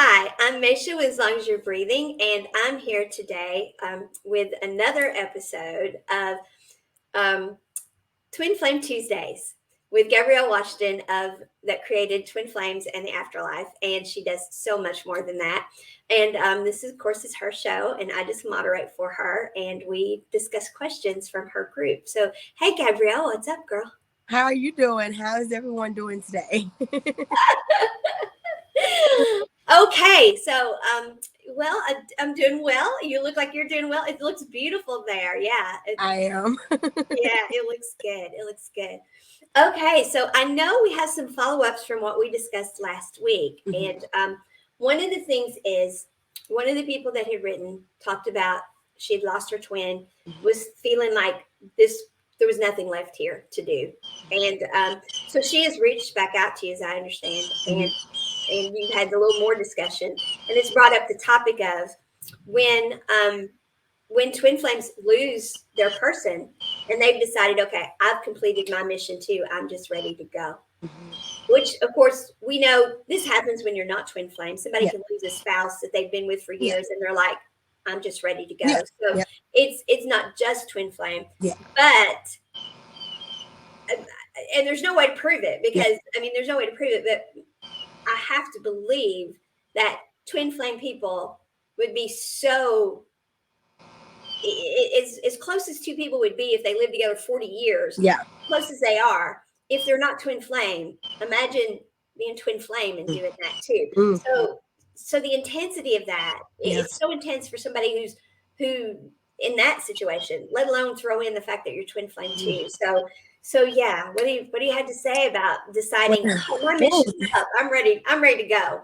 Hi, I'm Mesha with As Long as You're Breathing, and I'm here today with another episode of um, Twin Flame Tuesdays with Gabrielle Washington of that created Twin Flames and the Afterlife, and she does so much more than that. And this, is, of course, is her show, and I just moderate for her, and we discuss questions from her group. So, hey, Gabrielle, what's up, girl? How are you doing? How is everyone doing today? Okay, so well, I'm doing well. You look like you're doing well. It looks beautiful there. Yeah, I am. yeah, it looks good. It looks good. Okay, so I know we have some follow-ups from what we discussed last week, and one of the things is one of the people that had written talked about she had lost her twin, was feeling like this there was nothing left here to do, and so she has reached back out to you, as I understand, and you've had a little more discussion, and it's brought up the topic of when twin flames lose their person and they've decided, okay, I've completed my mission too, I'm just ready to go. Which, of course, we know this happens when you're not twin flames. Somebody Yeah. can lose a spouse that they've been with for Yeah. years, and they're like, I'm just ready to go. Yeah. So Yeah. it's not just twin flame, Yeah. but and there's no way to prove it Yeah. because I mean, there's no way to prove it, but I have to believe that twin flame people would be so as close as two people would be if they lived together 40 years, Yeah. close as they are, if they're not twin flame, imagine being twin flame and doing that too. Mm. So the intensity of that, Yeah. it's so intense for somebody who in that situation, let alone throw in the fact that you're twin flame too. So yeah, what do you have to say about deciding, oh, my mission's up, I'm ready to go?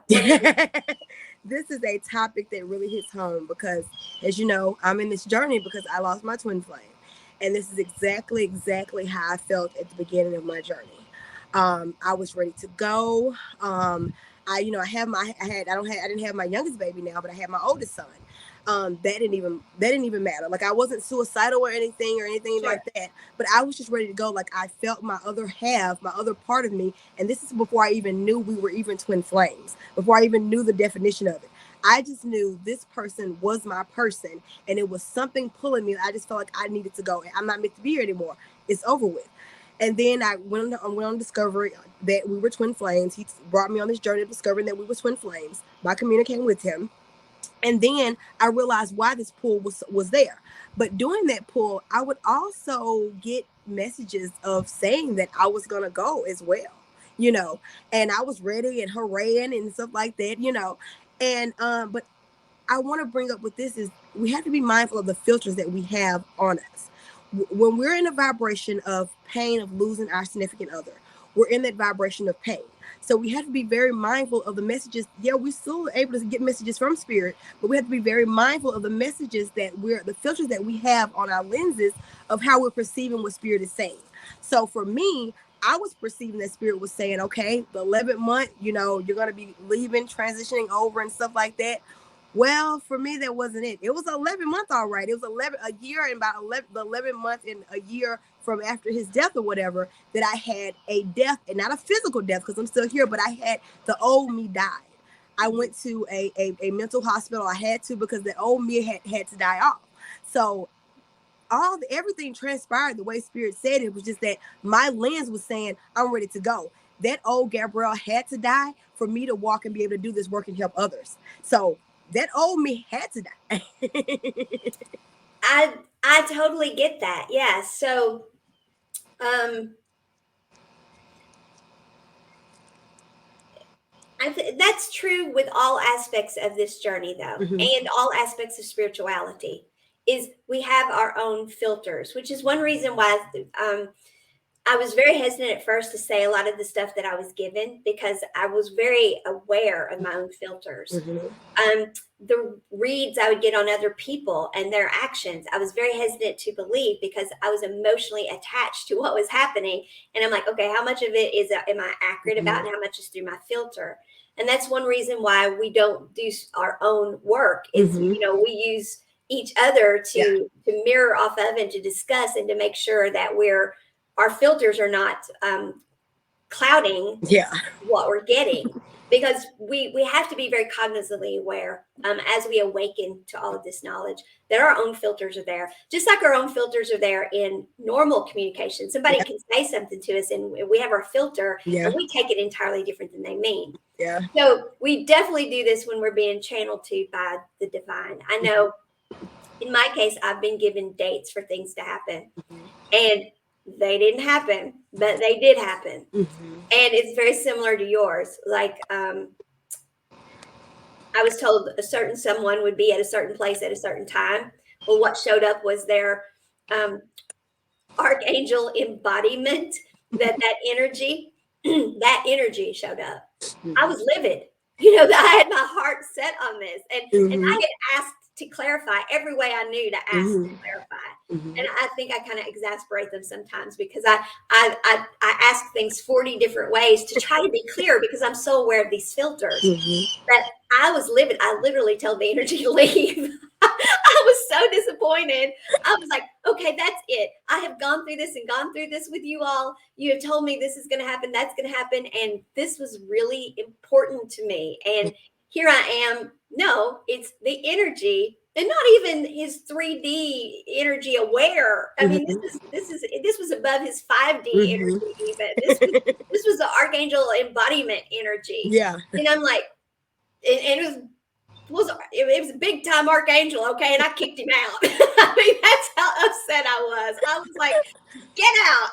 This is a topic that really hits home because, as you know, I'm in this journey because I lost my twin flame. And this is exactly how I felt at the beginning of my journey. I was ready to go. I didn't have my youngest baby now, but I had my oldest son. That didn't even matter. Like I wasn't suicidal or anything Sure. like that, but I was just ready to go. Like I felt my other half, my other part of me, and this is before I even knew we were even twin flames, before I even knew the definition of it. I just knew this person was my person, and it was something pulling me. I just felt like I needed to go. I'm not meant to be here anymore. It's over with. And then I went on discovery that we were twin flames. He brought me on this journey of discovering that we were twin flames by communicating with him. And then I realized why this pull was there. But during that pull, I would also get messages of saying that I was gonna go as well, and I was ready and hooraying and stuff like that. And but I want to bring up with this is we have to be mindful of the filters that we have on us. When we're in a vibration of pain of losing our significant other, we're in that vibration of pain. So we have to be very mindful of the messages. Yeah, we're still able to get messages from spirit, but we have to be very mindful of the messages the filters that we have on our lenses of how we're perceiving what spirit is saying. So for me, I was perceiving that spirit was saying, okay, the 11th month, you're going to be leaving, transitioning over and stuff like that. Well, for me, that wasn't it. It was 11 month, all right. It was a year and about 11 month and a year from after his death or whatever that I had a death, and not a physical death because I'm still here, but I had the old me died. I went to a mental hospital. I had to because the old me had to die off. So everything transpired the way spirit said it. Was just that my lens was saying I'm ready to go. That old Gabrielle had to die for me to walk and be able to do this work and help others. So that old me had to die. I totally get that. Yeah. So that's true with all aspects of this journey, though, and all aspects of spirituality. Is we have our own filters, which is one reason why I was very hesitant at first to say a lot of the stuff that I was given because I was very aware of my own filters. The reads I would get on other people and their actions, I was very hesitant to believe because I was emotionally attached to what was happening. And I'm like, okay, how much of it am I accurate about and how much is through my filter? And that's one reason why we don't do our own work is, we use each other to mirror off of and to discuss and to make sure that our filters are not clouding Yeah. what we're getting, because we have to be very cognizantly aware, as we awaken to all of this knowledge, that our own filters are there, just like our own filters are there in normal communication. Somebody Yeah. can say something to us and we have our filter, Yeah. and we take it entirely different than they mean. Yeah. So we definitely do this when we're being channeled to by the divine. I know in my case, I've been given dates for things to happen, and they didn't happen, but they did happen. And it's very similar to yours. Like, I was told a certain someone would be at a certain place at a certain time. Well, what showed up was their archangel embodiment, that energy, that energy showed up. I was livid. I had my heart set on this, and I had asked to clarify every way I knew to ask to clarify. And I think I kind of exasperate them sometimes, because I ask things 40 different ways to try to be clear, because I'm so aware of these filters. But I was livid. I literally told the energy to leave. I was so disappointed. I was like, okay, that's it. I have gone through this and gone through this with you all. You have told me this is going to happen, that's going to happen. And this was really important to me. And here I am. No, it's the energy, and not even his 3D energy aware. I mean, this was above his 5D energy even. This was the archangel embodiment energy. Yeah. And I'm like, and it was a big time archangel, okay, and I kicked him out. I mean, that's how upset I was. I was like, get out.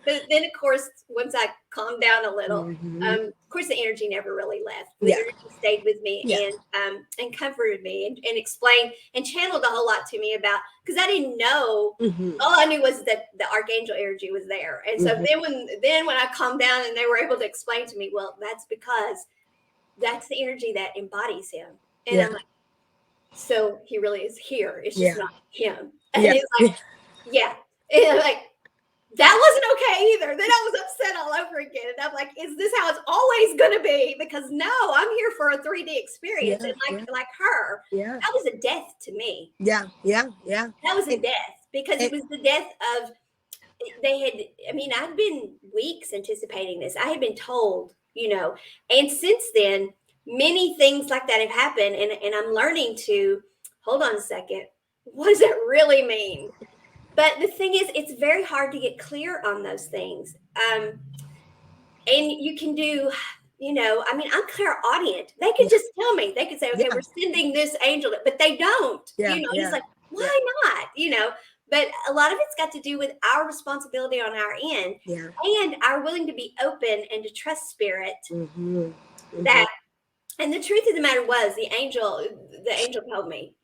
But then, of course, once I calmed down a little, of course, the energy never really left. The energy stayed with me and comforted me and explained and channeled a whole lot to me about, because I didn't know. All I knew was that the archangel energy was there. And so then when I calmed down and they were able to explain to me, well, that's because that's the energy that embodies him. And I'm like, so he really is here. It's just not him. And he's like, yeah. And I'm like, that wasn't okay either. Then I was upset all over again. And I'm like, is this how it's always going to be? Because no, I'm here for a 3D experience. And like her, that was a death to me. Yeah. That was a death, because it was the death of, I'd been weeks anticipating this. I had been told, and since then, many things like that have happened. And I'm learning to hold on a second. What does it really mean? But the thing is, it's very hard to get clear on those things. And you can do, I'm clairaudient. They could just tell me. They could say, okay, we're sending this angel, but they don't. It's like, why not? But a lot of it's got to do with our responsibility on our end, and our willing to be open and to trust spirit. That, and the truth of the matter was, the angel told me,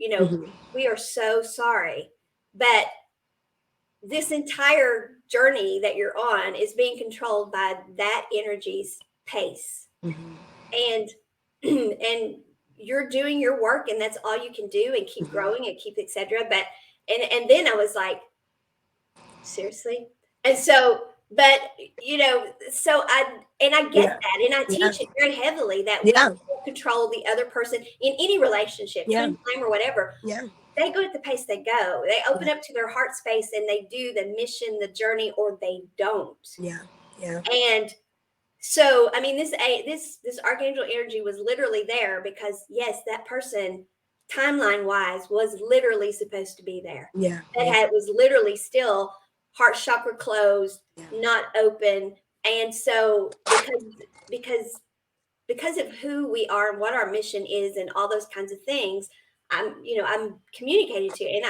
we are so sorry, but this entire journey that you're on is being controlled by that energy's pace. And you're doing your work, and that's all you can do, and keep growing and keep etc. But and then I was like, seriously? And so, but so I get that, and I teach it very heavily, that we don't control the other person in any relationship, twin flame or whatever. They go at the pace they go. They open up to their heart space, and they do the mission, the journey, or they don't. And so, I mean, this archangel energy was literally there because, yes, that person, timeline wise, was literally supposed to be there. Was literally still heart chakra closed, not open. And so because of who we are and what our mission is and all those kinds of things, I'm communicated to, and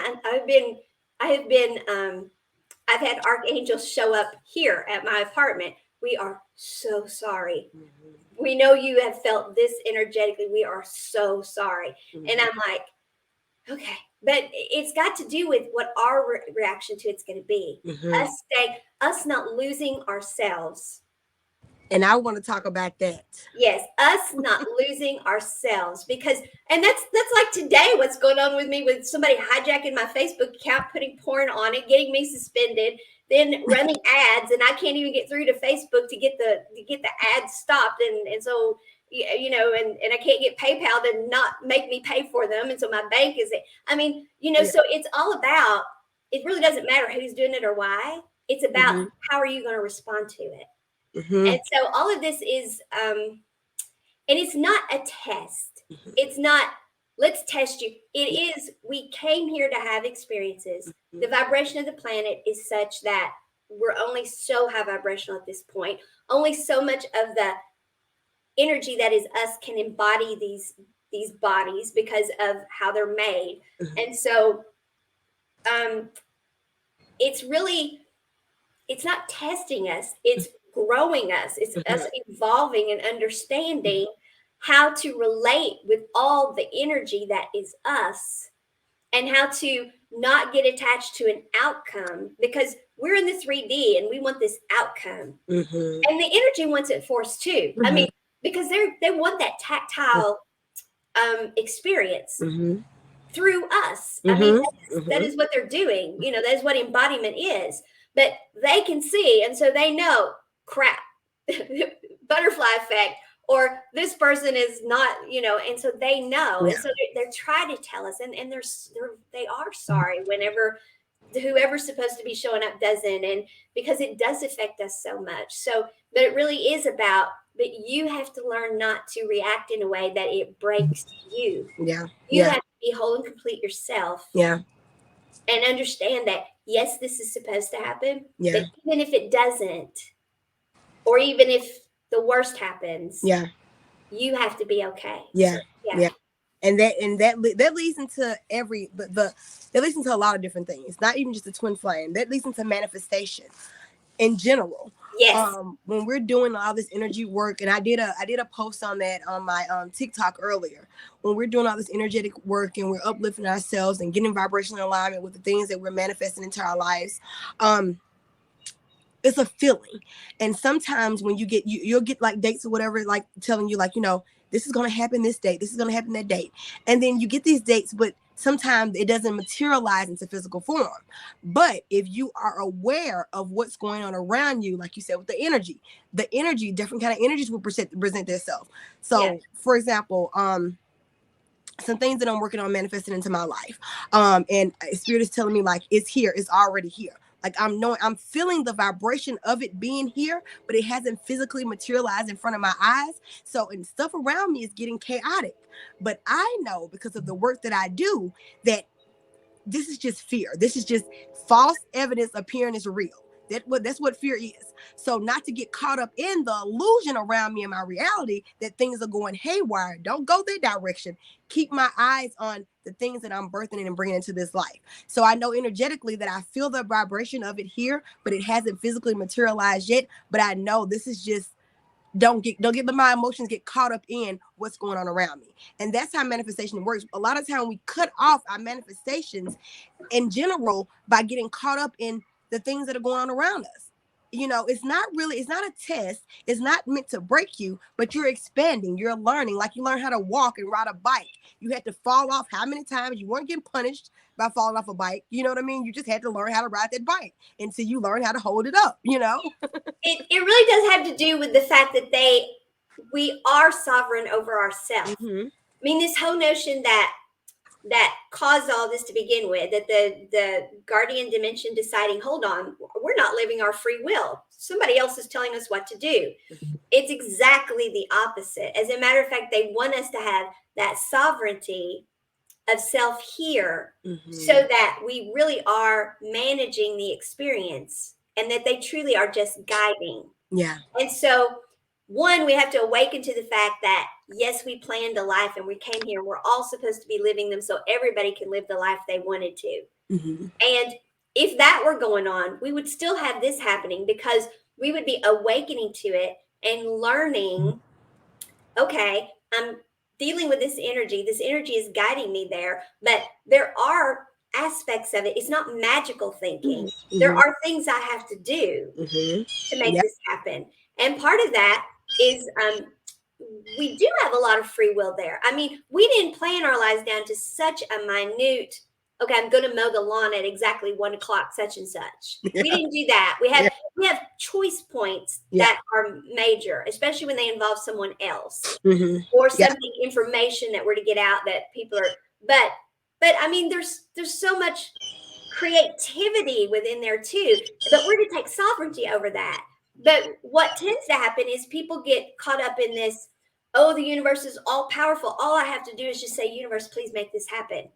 I've had archangels show up here at my apartment. We are so sorry. We know you have felt this energetically. We are so sorry. And I'm like, okay, but it's got to do with what our reaction to it's going to be. Us not losing ourselves. And I want to talk about that. Yes, us not losing ourselves, and that's like today, what's going on with me, with somebody hijacking my Facebook account, putting porn on it, getting me suspended, then running ads, and I can't even get through to Facebook to get the ads stopped, and so and I can't get PayPal to not make me pay for them, and so my bank is, so it's all about, it really doesn't matter who's doing it or why. It's about how are you going to respond to it. And so all of this is, and it's not a test. It's not, let's test you. It is, we came here to have experiences. The vibration of the planet is such that we're only so high vibrational at this point. Only so much of the energy that is us can embody these bodies because of how they're made. And so it's really, it's not testing us, it's growing us. It's us evolving and understanding how to relate with all the energy that is us, and how to not get attached to an outcome, because we're in the 3D and we want this outcome. And the energy wants it for us too. I mean, because they want that tactile experience through us. I mean, that is what they're doing. You know, that is what embodiment is. But they can see, and so they know, crap, butterfly effect, or this person is not, you know, and so they know. And so they're trying to tell us, and they are sorry whenever whoever's supposed to be showing up doesn't, and because it does affect us so much. So, but it really is about, but you have to learn not to react in a way that it breaks you. You have to be whole and complete yourself. And understand that, yes, this is supposed to happen. But even if it doesn't, or even if the worst happens, you have to be okay. And that leads into that leads into a lot of different things. Not even just the twin flame. That leads into manifestation in general. Yes. When we're doing all this energy work, and I did a post on that on my TikTok earlier. When we're doing all this energetic work and we're uplifting ourselves and getting vibrational alignment with the things that we're manifesting into our lives, it's a feeling. And sometimes when you'll get like dates or whatever, like telling you, like, you know, this is going to happen this date, this is going to happen that date, and then you get these dates, but sometimes it doesn't materialize into physical form. But if you are aware of what's going on around you, like you said, with the energy, different kind of energies will present themselves. So for example, some things that I'm working on manifesting into my life, and Spirit is telling me, like, it's here, it's already here. Like, I'm feeling the vibration of it being here, but it hasn't physically materialized in front of my eyes. So, and stuff around me is getting chaotic. But I know, because of the work that I do, that this is just fear. This is just false evidence appearing as real. That's what fear is. So not to get caught up in the illusion around me and my reality that things are going haywire. Don't go that direction. Keep my eyes on the things that I'm birthing and bringing into this life. So I know energetically that I feel the vibration of it here, but it hasn't physically materialized yet. But I know this is just, don't let my emotions get caught up in what's going on around me. And that's how manifestation works. A lot of time we cut off our manifestations in general by getting caught up in the things that are going on around us. You know, it's not a test. It's not meant to break you, but you're expanding, you're learning. Like, you learn how to walk and ride a bike. You had to fall off how many times? You weren't getting punished by falling off a bike. You know what I mean? You just had to learn how to ride that bike until you learn how to hold it up, you know? It really does have to do with the fact that we are sovereign over ourselves. I mean, this whole notion that caused all this to begin with, that the guardian dimension deciding, hold on, we're not living our free will, somebody else is telling us what to do. It's exactly the opposite. As a matter of fact, they want us to have that sovereignty of self here, so that we really are managing the experience, and that they truly are just guiding. And so, one, we have to awaken to the fact that, yes, we planned a life and we came here. We're all supposed to be living them so everybody can live the life they wanted to. And if that were going on, we would still have this happening, because we would be awakening to it and learning, okay, I'm dealing with this energy. This energy is guiding me there, but there are aspects of it. It's not magical thinking. There are things I have to do to make this happen. And part of that is we do have a lot of free will there. I mean, we didn't plan our lives down to such a minute, okay, I'm going to mow the lawn at exactly 1 o'clock, such and such. We didn't do that. We have choice points that are major, especially when they involve someone else or something, information that we're to get out that people are, but I mean, there's so much creativity within there too, but we're to take sovereignty over that. But what tends to happen is people get caught up in this, oh, the universe is all powerful. All I have to do is just say, universe, please make this happen.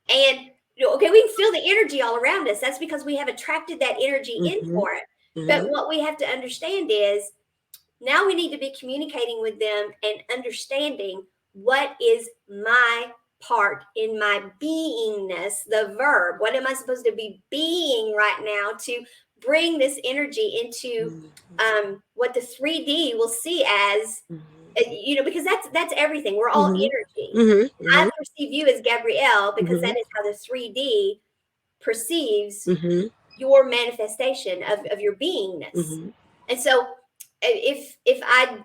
And okay, we can feel the energy all around us. That's because we have attracted that energy in for it. But what we have to understand is now we need to be communicating with them and understanding what is my part in my beingness, the verb. What am I supposed to be being right now to bring this energy into what the 3D will see as, because that's everything. We're all energy. I perceive you as Gabrielle because that is how the 3D perceives your manifestation of your beingness. And so if I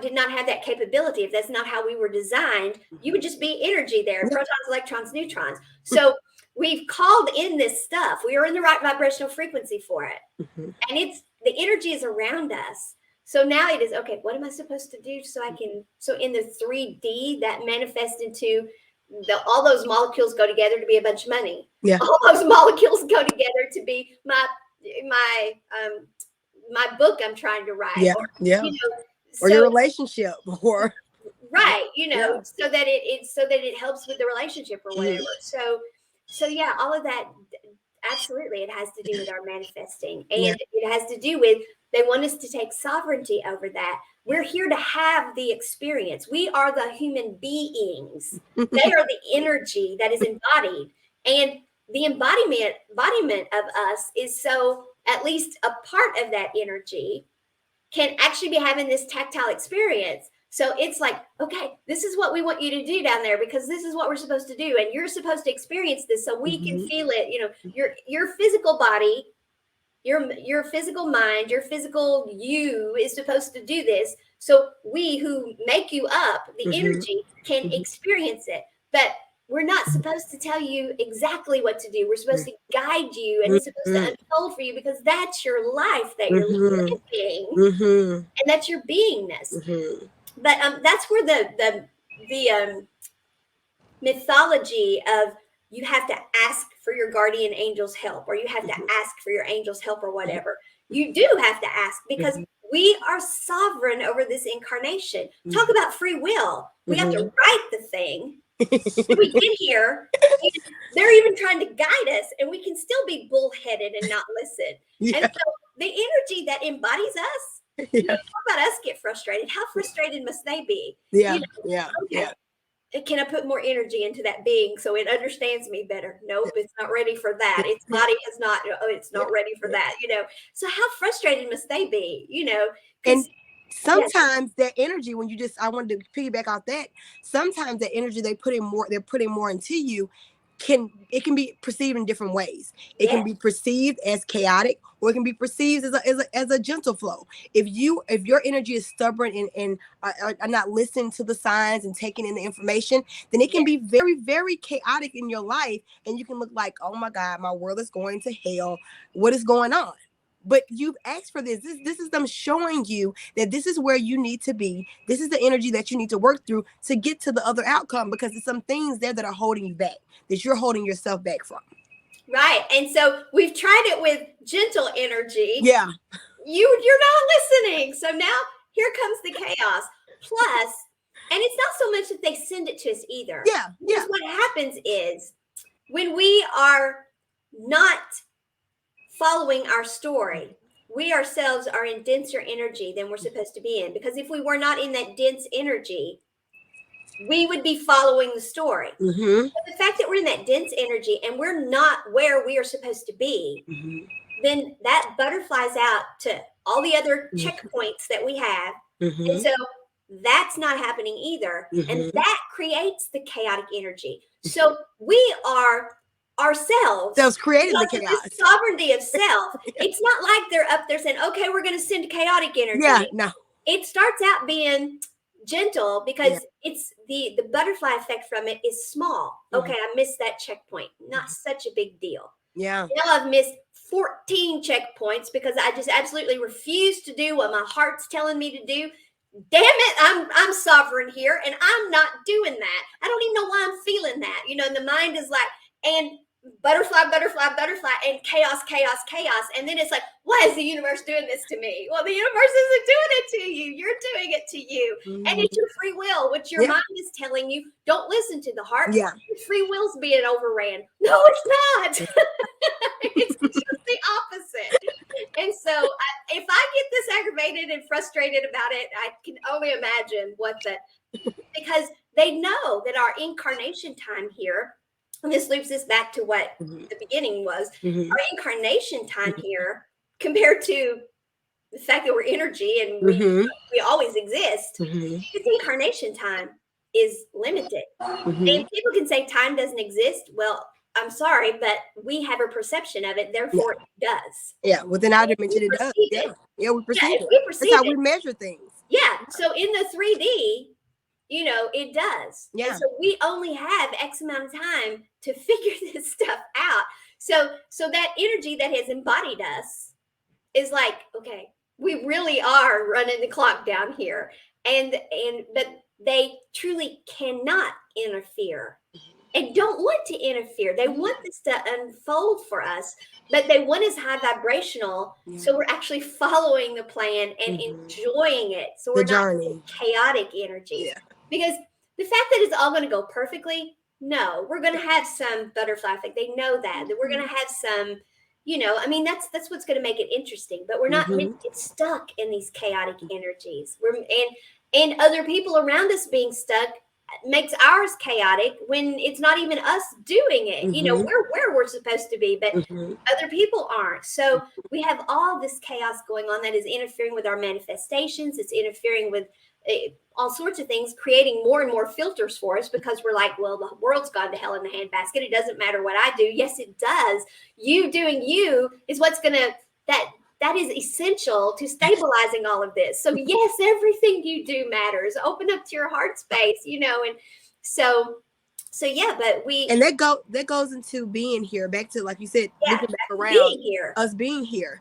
did not have that capability, if that's not how we were designed, you would just be energy there, protons, electrons, neutrons. So we've called in this stuff. We are in the right vibrational frequency for it. And the energy is around us. So now it is, okay, what am I supposed to do so in the 3D that manifests into all those molecules go together to be a bunch of money. Yeah. All those molecules go together to be my book I'm trying to write. Yeah. Or your relationship, or right, so that it helps with the relationship or whatever. So yeah, all of that, absolutely, it has to do with our manifesting, and it has to do with, they want us to take sovereignty over that. We're here to have the experience. We are the human beings. They are the energy that is embodied, and the embodiment of us is, so at least a part of that energy can actually be having this tactile experience. So it's like, okay, this is what we want you to do down there, because this is what we're supposed to do. And you're supposed to experience this so we can feel it. Your physical body, your physical mind, your physical you is supposed to do this. So we who make you up, the energy, can experience it. But we're not supposed to tell you exactly what to do. We're supposed to guide you, and it's supposed to unfold for you, because that's your life that you're living, and that's your beingness. But that's where the mythology of you have to ask for your guardian angel's help, or you have to ask for your angel's help, or whatever. You do have to ask, because we are sovereign over this incarnation. Talk about free will. We have to write the thing. We get here, they're even trying to guide us, and we can still be bullheaded and not listen. And so the energy that embodies us, talk about us get frustrated. How frustrated must they be? Can I put more energy into that being so it understands me better? Nope, it's not ready for that. Its body is not, it's not ready for that, So how frustrated must they be, And sometimes that energy, when I wanted to piggyback off that, sometimes that energy they're putting more into you, can be perceived in different ways. It can be perceived as chaotic, or it can be perceived as a gentle flow. If your energy is stubborn and are not listening to the signs and taking in the information, then it can be very, very chaotic in your life, and you can look like, oh my God, my world is going to hell. What is going on? But you've asked for this. This is them showing you that this is where you need to be. This is the energy that you need to work through to get to the other outcome, because there's some things there that are holding you back, that you're holding yourself back from. Right. And so we've tried it with gentle energy. Yeah. You're not listening. So now here comes the chaos. Plus, and it's not so much that they send it to us either. Yeah. Because what happens is, when we are not following our story, we ourselves are in denser energy than we're supposed to be in. Because if we were not in that dense energy, we would be following the story. But the fact that we're in that dense energy and we're not where we are supposed to be, then that butterflies out to all the other checkpoints that we have. And so that's not happening either. And that creates the chaotic energy. So we are ourselves. Those created the chaos. The sovereignty of self. It's not like they're up there saying, okay, we're going to send chaotic energy. Yeah, no. It starts out being gentle, because it's the butterfly effect from it is small. Okay, I missed that checkpoint. Not such a big deal. Yeah. Now I've missed 14 checkpoints because I just absolutely refuse to do what my heart's telling me to do. Damn it, I'm sovereign here, and I'm not doing that. I don't even know why I'm feeling that. And the mind is like, and butterfly, butterfly, butterfly, and chaos, chaos, chaos. And then it's like, why is the universe doing this to me? Well, the universe isn't doing it to you. You're doing it to you. And it's your free will, which your mind is telling you, don't listen to the heart. Yeah. Your free will's being overran. No, it's not. It's just the opposite. And so if I get this aggravated and frustrated about it, I can only imagine because they know that our incarnation time here, and this loops us back to what the beginning was, our incarnation time here compared to the fact that we're energy and we always exist, this incarnation time is limited. And people can say time doesn't exist. Well, I'm sorry, but we have a perception of it, therefore it does. Yeah, within our dimension, it does. Yeah, we perceive it. That's how we measure things. Yeah, so in the 3D, it does. Yeah. And so we only have X amount of time to figure this stuff out. So that energy that has embodied us is like, okay, we really are running the clock down here. But they truly cannot interfere and don't want to interfere. They want this to unfold for us, but they want us high vibrational. So we're actually following the plan and enjoying it. So we're not chaotic energy. Yeah. Because the fact that it's all going to go perfectly, no, we're going to have some butterfly effect. They know that we're going to have some, that's what's going to make it interesting. But we're not meant to get stuck in these chaotic energies. And other people around us being stuck makes ours chaotic when it's not even us doing it. We're where we're supposed to be, but other people aren't. So we have all this chaos going on that is interfering with our manifestations. It's interfering with all sorts of things, creating more and more filters for us because we're like, well, the world's gone to hell in the handbasket. It doesn't matter what I do. Yes, it does. You doing you is what's going to, that is essential to stabilizing all of this. So yes, everything you do matters. Open up to your heart space, and so yeah, but and that goes into being here, back to, like you said, looping back around us being here.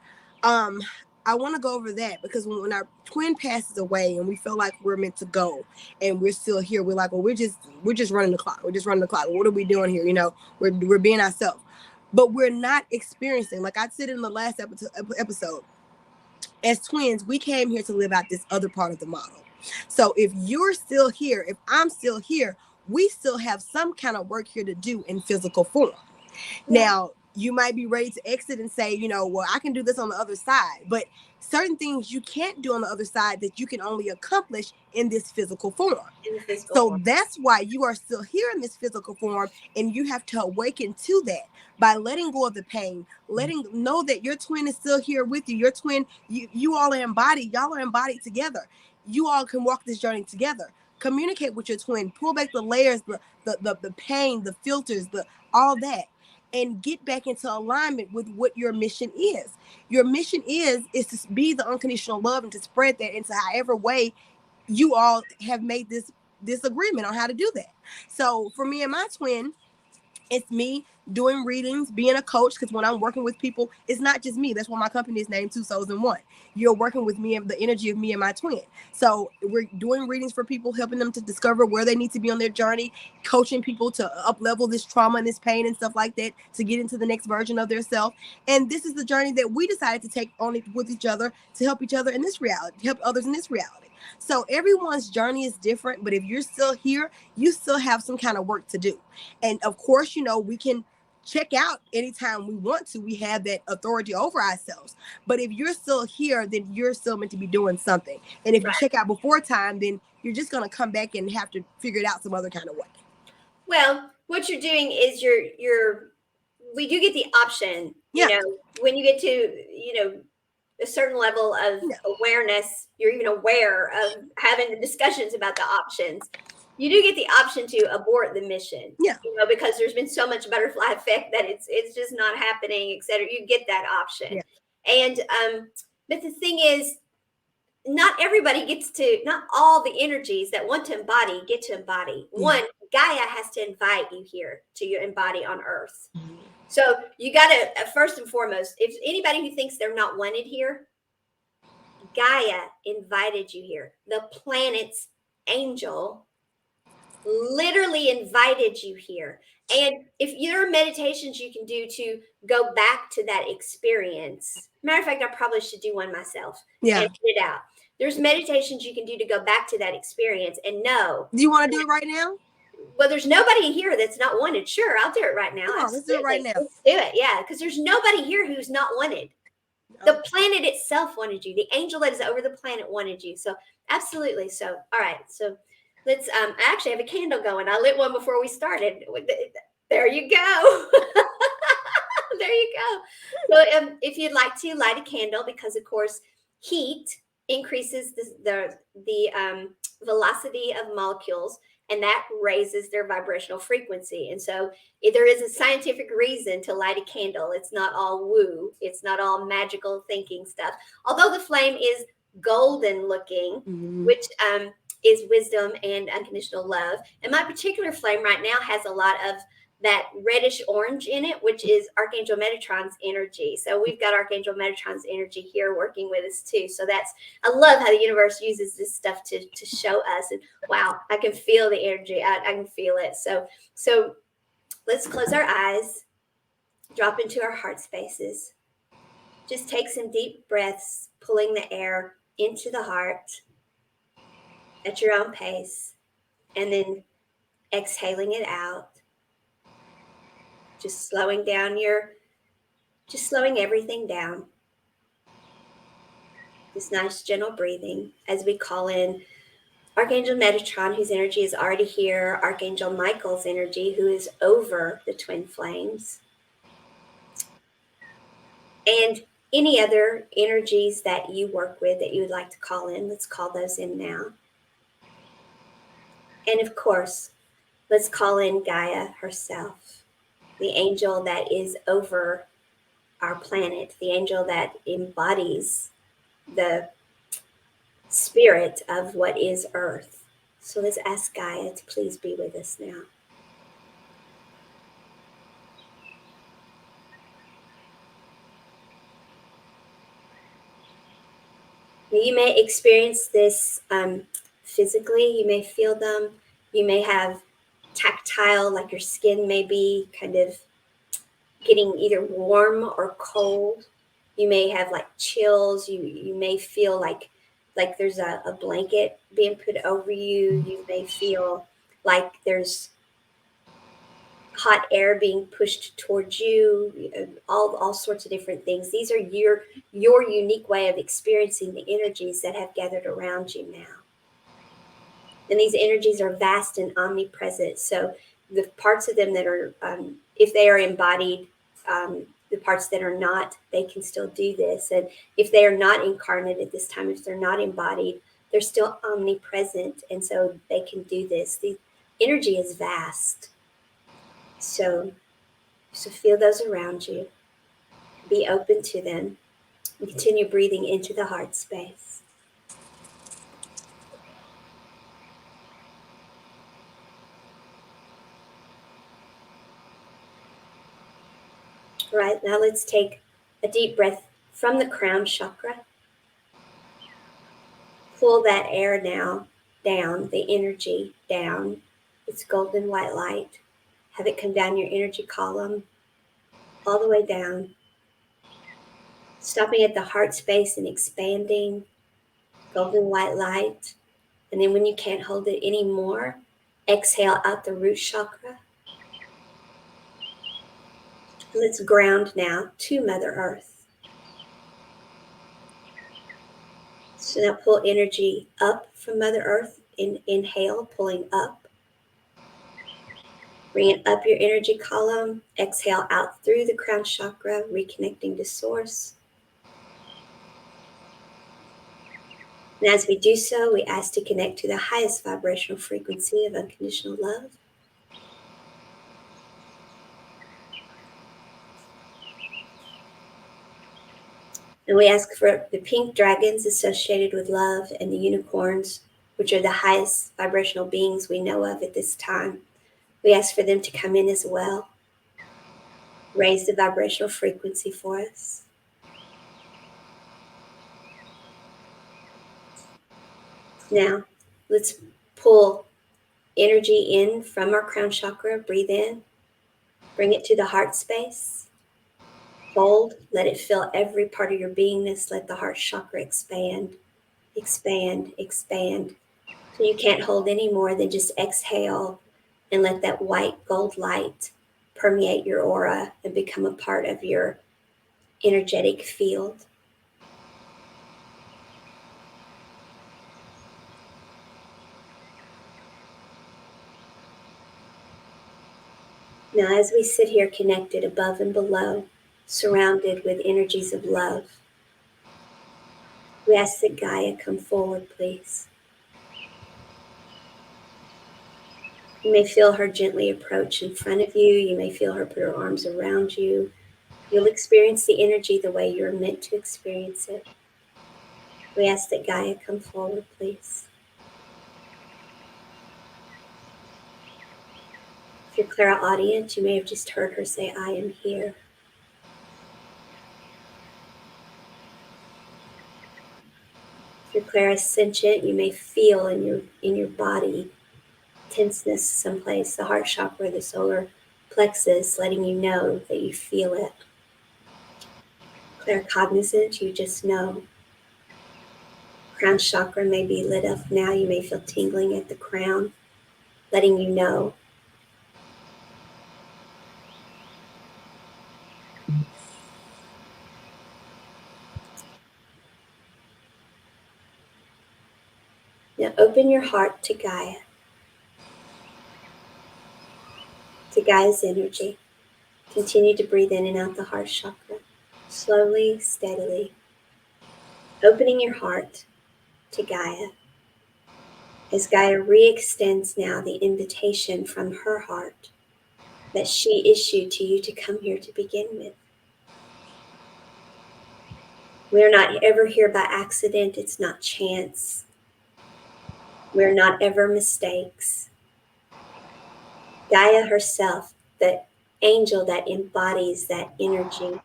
I want to go over that because when our twin passes away and we feel like we're meant to go and we're still here, we're like, well, we're just running the clock. We're just running the clock. What are we doing here? We're being ourselves. But we're not experiencing, like I said in the last episode, as twins, we came here to live out this other part of the model. So if you're still here, if I'm still here, we still have some kind of work here to do in physical form. Yeah. Now, you might be ready to exit and say, well, I can do this on the other side. But certain things you can't do on the other side that you can only accomplish in this physical form. That's why you are still here in this physical form, and you have to awaken to that by letting go of the pain, know that your twin is still here with you. Your twin, you all are embodied. Y'all are embodied together. You all can walk this journey together. Communicate with your twin. Pull back the layers, the pain, the filters, all that. And get back into alignment with what your mission is. Your mission is to be the unconditional love and to spread that into however way you all have made this agreement on how to do that. So for me and my twin, it's me doing readings, being a coach, because when I'm working with people, it's not just me. That's why my company is named Two Souls in One. You're working with me and the energy of me and my twin. So we're doing readings for people, helping them to discover where they need to be on their journey, coaching people to up-level this trauma and this pain and stuff like that to get into the next version of their self. And this is the journey that we decided to take on with each other to help each other in this reality, help others in this reality. So everyone's journey is different, but if you're still here, you still have some kind of work to do. And of course, we can check out anytime we want to. We have that authority over ourselves. But if you're still here, then you're still meant to be doing something. And if you check out before time, then you're just going to come back and have to figure it out some other kind of way. Well, what you're doing is we do get the option, when you get to, a certain level of awareness, you're even aware of having the discussions about the options. You do get the option to abort the mission, because there's been so much butterfly effect that it's just not happening, et cetera. You get that option. Yeah. And, but the thing is, not all the energies that want to embody get to embody. Mm-hmm. One, Gaia has to invite you here to embody on Earth. Mm-hmm. So you got to, first and foremost, if anybody who thinks they're not wanted here, Gaia invited you here. The planet's angel literally invited you here. And if there are meditations you can do to go back to that experience, matter of fact, I probably should do one myself Yeah. and put it out. There's meditations you can do to go back to that experience and know. Do you want to do it right now? Well, there's nobody here that's not wanted. Sure, I'll do it right now. Come on, let's do it right now. Let's do it. Yeah, because there's nobody here who's not wanted. The planet itself wanted you. The angel that is over the planet wanted you. So absolutely. So all right. So let's. I actually have a candle going. I lit one before we started. There you go. There you go. So if you'd like to light a candle, because of course heat increases the velocity of molecules, and that raises their vibrational frequency. And so there is a scientific reason to light a candle. It's not all woo. It's not all magical thinking stuff. Although the flame is golden looking, which is wisdom and unconditional love. And my particular flame right now has a lot of that reddish orange in it, which is Archangel Metatron's energy. So we've got Archangel Metatron's energy here working with us too. So I love how the universe uses this stuff to show us. And wow, I can feel the energy. I can feel it. So let's close our eyes, drop into our heart spaces. Just take some deep breaths, pulling the air into the heart at your own pace, and then exhaling it out. Just slowing everything down. This nice gentle breathing as we call in Archangel Metatron, whose energy is already here, Archangel Michael's energy, who is over the twin flames, and any other energies that you work with that you would like to call in. Let's call those in now. And of course, let's call in Gaia herself, the angel that is over our planet, the angel that embodies the spirit of what is Earth. So let's ask Gaia to please be with us now. You may experience this physically. You may feel them. You may have tactile, like your skin may be kind of getting either warm or cold. You may have like chills. You may feel like there's a blanket being put over you. You may feel like there's hot air being pushed towards you, all sorts of different things. These are your unique way of experiencing the energies that have gathered around you now. And these energies are vast and omnipresent. So the parts of them that are, if they are embodied, the parts that are not, they can still do this. And if they are not incarnate at this time, if they're not embodied, they're still omnipresent. And so they can do this. The energy is vast. So feel those around you. Be open to them. And continue breathing into the heart space. All right, now let's take a deep breath from the crown chakra. Pull that air now down, the energy down. It's golden white light. Have it come down your energy column all the way down. Stopping at the heart space and expanding. Golden white light. And then when you can't hold it anymore, exhale out the root chakra. Let's ground now to Mother Earth. So now pull energy up from Mother Earth. Inhale, pulling up. Bring it up your energy column. Exhale out through the crown chakra, reconnecting to Source. And as we do so, we ask to connect to the highest vibrational frequency of unconditional love. And we ask for the pink dragons associated with love and the unicorns, which are the highest vibrational beings we know of at this time. We ask for them to come in as well. Raise the vibrational frequency for us. Now, let's pull energy in from our crown chakra. Breathe in. Bring it to the heart space. Hold. Let it fill every part of your beingness. Let the heart chakra expand, expand, expand. So you can't hold any more than just exhale and let that white gold light permeate your aura and become a part of your energetic field. Now, as we sit here connected above and below, surrounded with energies of love, we ask that Gaia come forward, please. You may feel her gently approach in front of you. You may feel her put her arms around you. You'll experience the energy the way you're meant to experience it. We ask that Gaia come forward, please. If you're clairaudient, you may have just heard her say, I am here. If you're clairsentient, you may feel in your body tenseness someplace, the heart chakra, the solar plexus, letting you know that you feel it. Claircognizant, you just know. Crown chakra may be lit up now. You may feel tingling at the crown, letting you know. Now open your heart to Gaia, to Gaia's energy. Continue to breathe in and out the heart chakra, slowly, steadily. Opening your heart to Gaia. As Gaia re-extends now the invitation from her heart that she issued to you to come here to begin with. We're not ever here by accident. It's not chance. We're not ever mistakes. Gaia herself, the angel that embodies that energy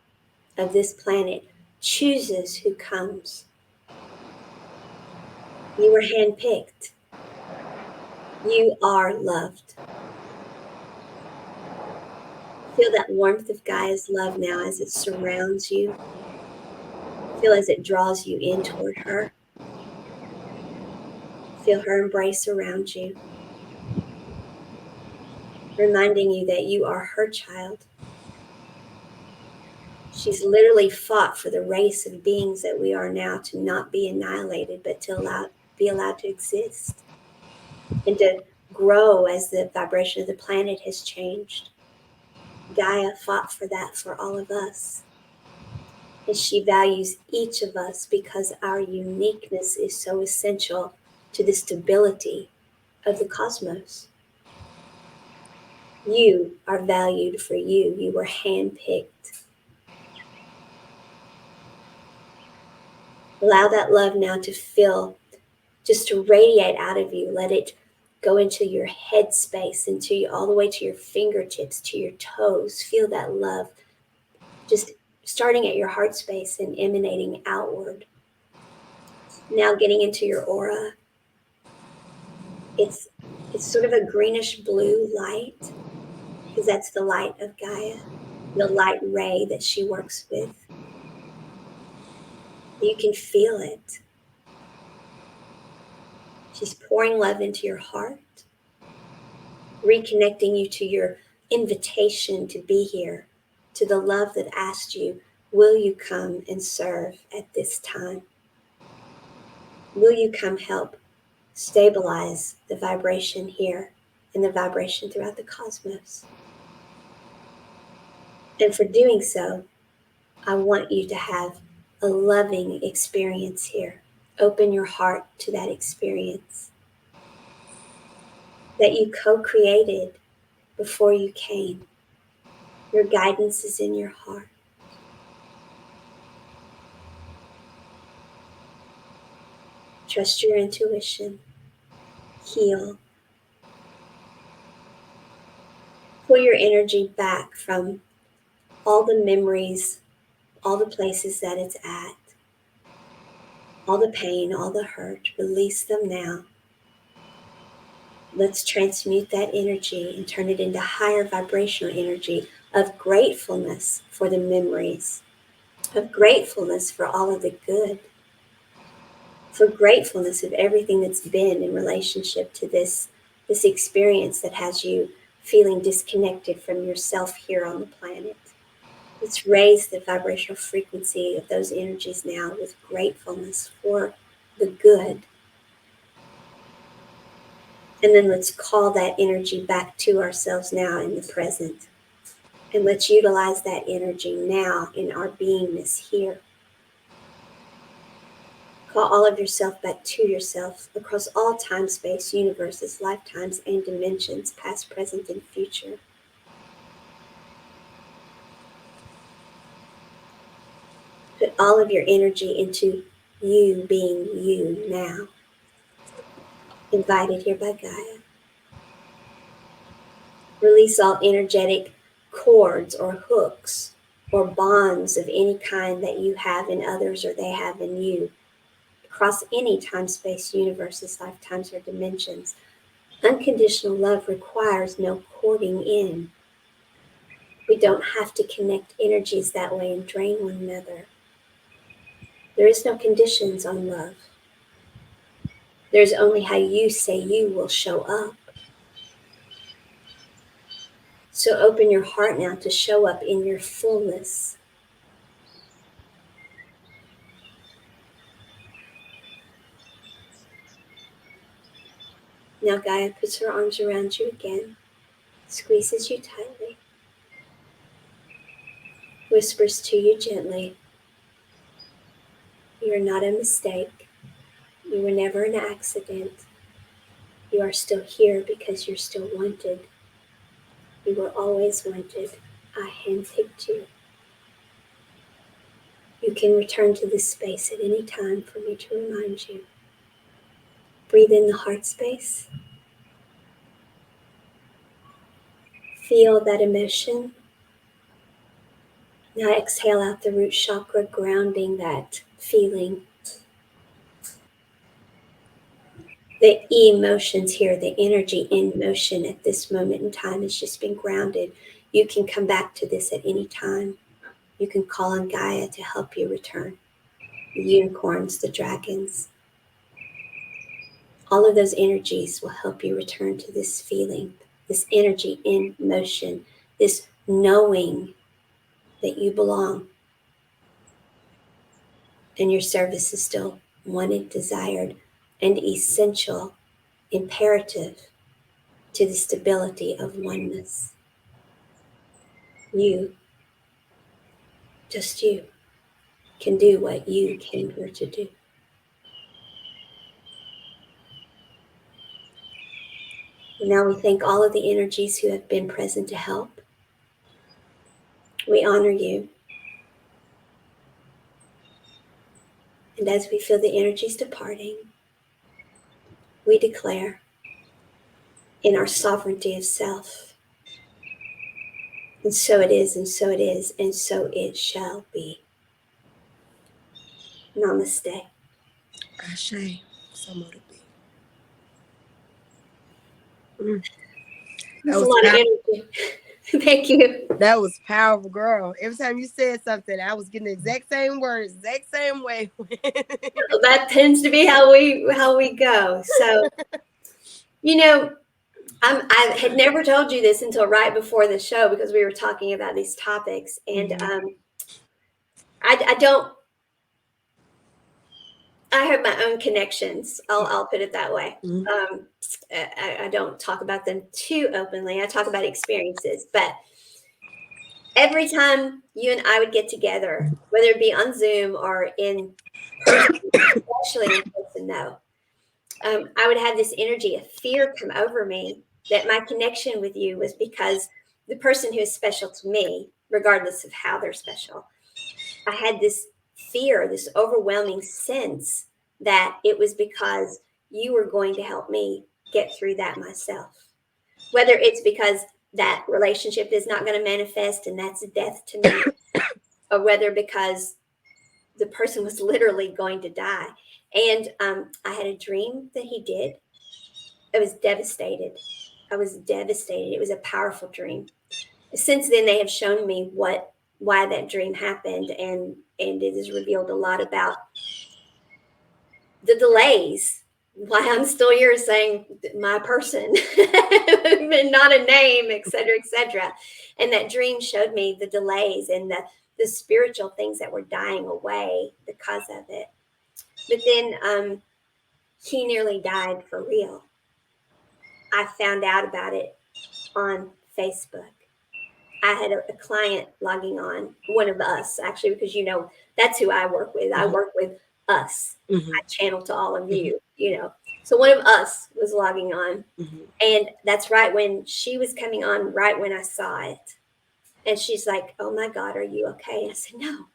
of this planet, chooses who comes. You were handpicked. You are loved. Feel that warmth of Gaia's love now as it surrounds you. Feel as it draws you in toward her. Feel her embrace around you, reminding you that you are her child. She's literally fought for the race of beings that we are now to not be annihilated, but to be allowed to exist and to grow as the vibration of the planet has changed. Gaia fought for that for all of us. And she values each of us because our uniqueness is so essential to the stability of the cosmos. You are valued for you. You were handpicked. Allow that love now to fill, just to radiate out of you. Let it go into your head space, all the way to your fingertips, to your toes. Feel that love just starting at your heart space and emanating outward. Now getting into your aura. It's sort of a greenish blue light, because that's the light of Gaia, the light ray that she works with. You can feel it. She's pouring love into your heart, reconnecting you to your invitation to be here, to the love that asked you, will you come and serve at this time? Will you come help stabilize the vibration here and the vibration throughout the cosmos? And for doing so, I want you to have a loving experience here. Open your heart to that experience that you co-created before you came. Your guidance is in your heart. Trust your intuition. Heal. Pull your energy back from all the memories, all the places that it's at, all the pain, all the hurt. Release them now. Let's transmute that energy and turn it into higher vibrational energy of gratefulness for the memories, of gratefulness for all of the good, for gratefulness of everything that's been in relationship to this experience that has you feeling disconnected from yourself here on the planet. Let's raise the vibrational frequency of those energies now with gratefulness for the good. And then let's call that energy back to ourselves now in the present. And let's utilize that energy now in our beingness here. Call all of yourself back to yourself across all time, space, universes, lifetimes, and dimensions, past, present, and future. Put all of your energy into you being you now. Invited here by Gaia. Release all energetic cords or hooks or bonds of any kind that you have in others or they have in you. Across any time, space, universes, lifetimes, or dimensions. Unconditional love requires no cording in. We don't have to connect energies that way and drain one another. There is no conditions on love. There's only how you say you will show up. So open your heart now to show up in your fullness. Now Gaia puts her arms around you again, squeezes you tightly, whispers to you gently, you are not a mistake. You were never an accident. You are still here because you're still wanted. You were always wanted. I handpicked you. You can return to this space at any time for me to remind you. Breathe in the heart space. Feel that emotion. Now exhale out the root chakra, grounding that feeling. The emotions here, the energy in motion at this moment in time has just been grounded. You can come back to this at any time. You can call on Gaia to help you return. The unicorns, the dragons. All of those energies will help you return to this feeling, this energy in motion, this knowing that you belong and your service is still wanted, desired, and essential, imperative to the stability of oneness. You, just you, can do what you came here to do. And now we thank all of the energies who have been present to help. We honor you. And as we feel the energies departing, we declare in our sovereignty of self, and so it is, and so it is, and so it shall be. Namaste. Ashe. So mote it be. That's a lot of energy. Thank you. That was powerful, girl. Every time you said something, I was getting the exact same words, exact same way. That tends to be how we go. So, I had never told you this until right before the show because we were talking about these topics, and I don't. I have my own connections. I'll put it that way. I don't talk about them too openly. I talk about experiences, but every time you and I would get together, whether it be on Zoom or in person, especially in person, no, I would have this energy of fear come over me that my connection with you was because the person who is special to me, regardless of how they're special, I had this fear, this overwhelming sense that it was because you were going to help me get through that myself. Whether it's because that relationship is not going to manifest and that's a death to me, or whether because the person was literally going to die. And I had a dream that he did. I was devastated. I was devastated. It was a powerful dream. Since then, they have shown me why that dream happened, and it has revealed a lot about the delays. Why I'm still here saying my person, and not a name, et cetera, et cetera. And that dream showed me the delays and the spiritual things that were dying away because of it. But then he nearly died for real. I found out about it on Facebook. I had a client logging on, one of us actually, because that's who I work with. I work with us. I channel to all of you, So one of us was logging on. And that's right when she was coming on, right when I saw it. And she's like, "Oh my God, are you okay?" And I said, "No,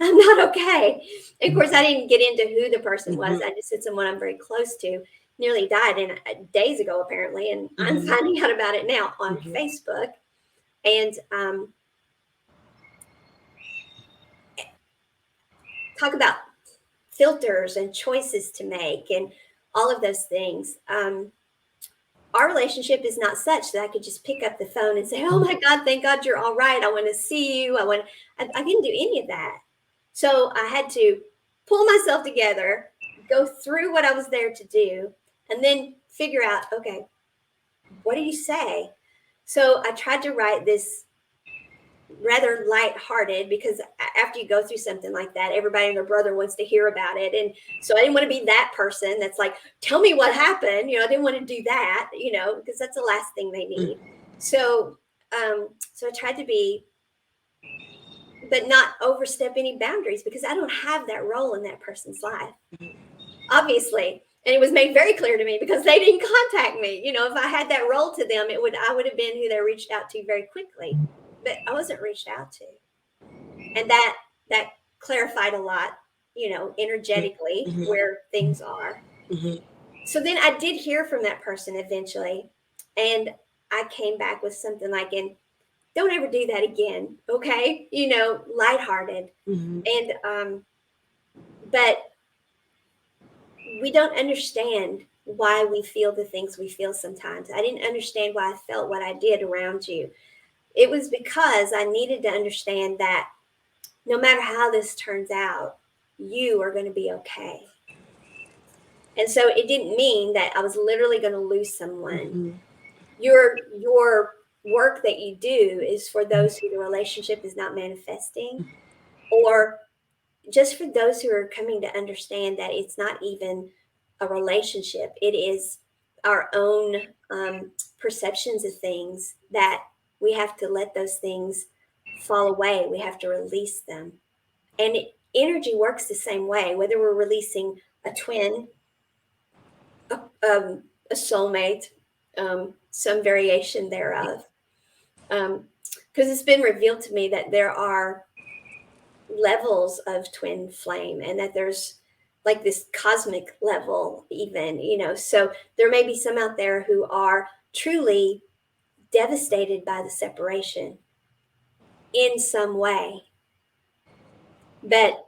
I'm not okay." And of course, I didn't get into who the person was. I just said someone I'm very close to nearly died days ago, apparently. And I'm finding out about it now on Facebook. And talk about filters and choices to make and all of those things. Our relationship is not such that I could just pick up the phone and say, "Oh my God, thank God you're all right. I want to see you. I didn't do any of that." So I had to pull myself together, go through what I was there to do, and then figure out, okay, what do you say? So I tried to write this rather lighthearted, because after you go through something like that, everybody and their brother wants to hear about it. And so I didn't want to be that person that's like, "Tell me what happened." I didn't want to do that, because that's the last thing they need. So so I tried to be, but not overstep any boundaries, because I don't have that role in that person's life, obviously. And it was made very clear to me because they didn't contact me. If I had that role to them, I would have been who they reached out to very quickly. But I wasn't reached out to. And that clarified a lot, energetically, where things are. So then I did hear from that person eventually. And I came back with something like, "And don't ever do that again. Okay." Lighthearted. And, but we don't understand why we feel the things we feel sometimes. I didn't understand why I felt what I did around you. It was because I needed to understand that no matter how this turns out, you are going to be okay. And so it didn't mean that I was literally going to lose someone. Your work that you do is for those who the relationship is not manifesting, or just for those who are coming to understand that it's not even a relationship. It is our own perceptions of things, that we have to let those things fall away. We have to release them. And energy works the same way, whether we're releasing a twin, a soulmate, some variation thereof. Because it's been revealed to me that there are levels of twin flame, and that there's like this cosmic level even, so there may be some out there who are truly devastated by the separation in some way. But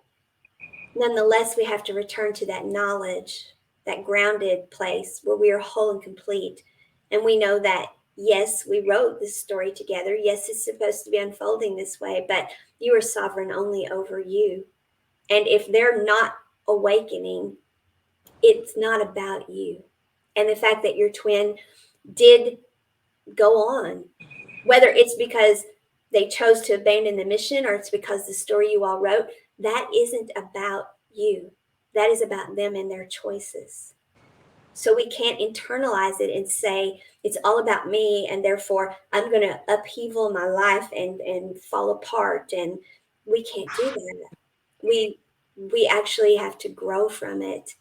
nonetheless, we have to return to that knowledge, that grounded place where we are whole and complete. And we know that, yes, we wrote this story together. Yes, it's supposed to be unfolding this way, but you are sovereign only over you. And if they're not awakening, it's not about you. And the fact that your twin did go on, whether it's because they chose to abandon the mission or it's because the story you all wrote, that isn't about you. That is about them and their choices. So we can't internalize it and say it's all about me, and therefore I'm going to upheaval my life and fall apart. And we can't do that. We actually have to grow from it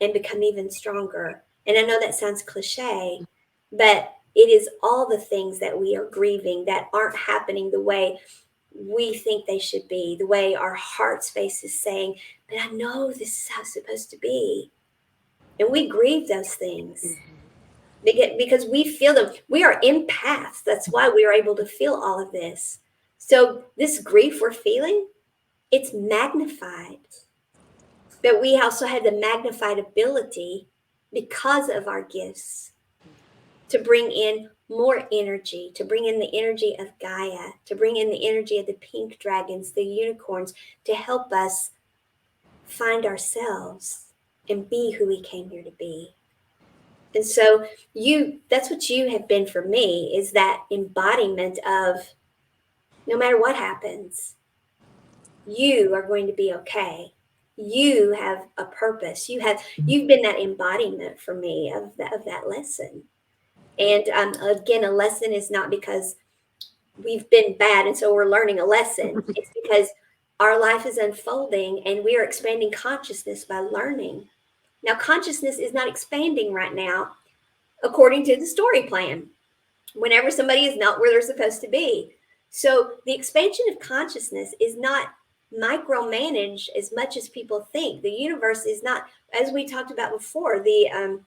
and become even stronger. And I know that sounds cliche, but it is all the things that we are grieving that aren't happening the way we think they should be, the way our heart space is saying, "But I know this is how it's supposed to be." And we grieve those things because we feel them. We are empaths. That's why we are able to feel all of this. So this grief we're feeling, it's magnified. But we also have the magnified ability because of our gifts to bring in more energy, to bring in the energy of Gaia, to bring in the energy of the pink dragons, the unicorns, to help us find ourselves and be who we came here to be. And so that's what you have been for me, is that embodiment of no matter what happens, you are going to be okay. You have a purpose. You've been that embodiment for me of that lesson. And again, a lesson is not because we've been bad and so we're learning a lesson. It's because our life is unfolding and we are expanding consciousness by learning. Now, consciousness is not expanding right now according to the story plan, whenever somebody is not where they're supposed to be. So the expansion of consciousness is not micromanaged as much as people think. The universe is not, as we talked about before, the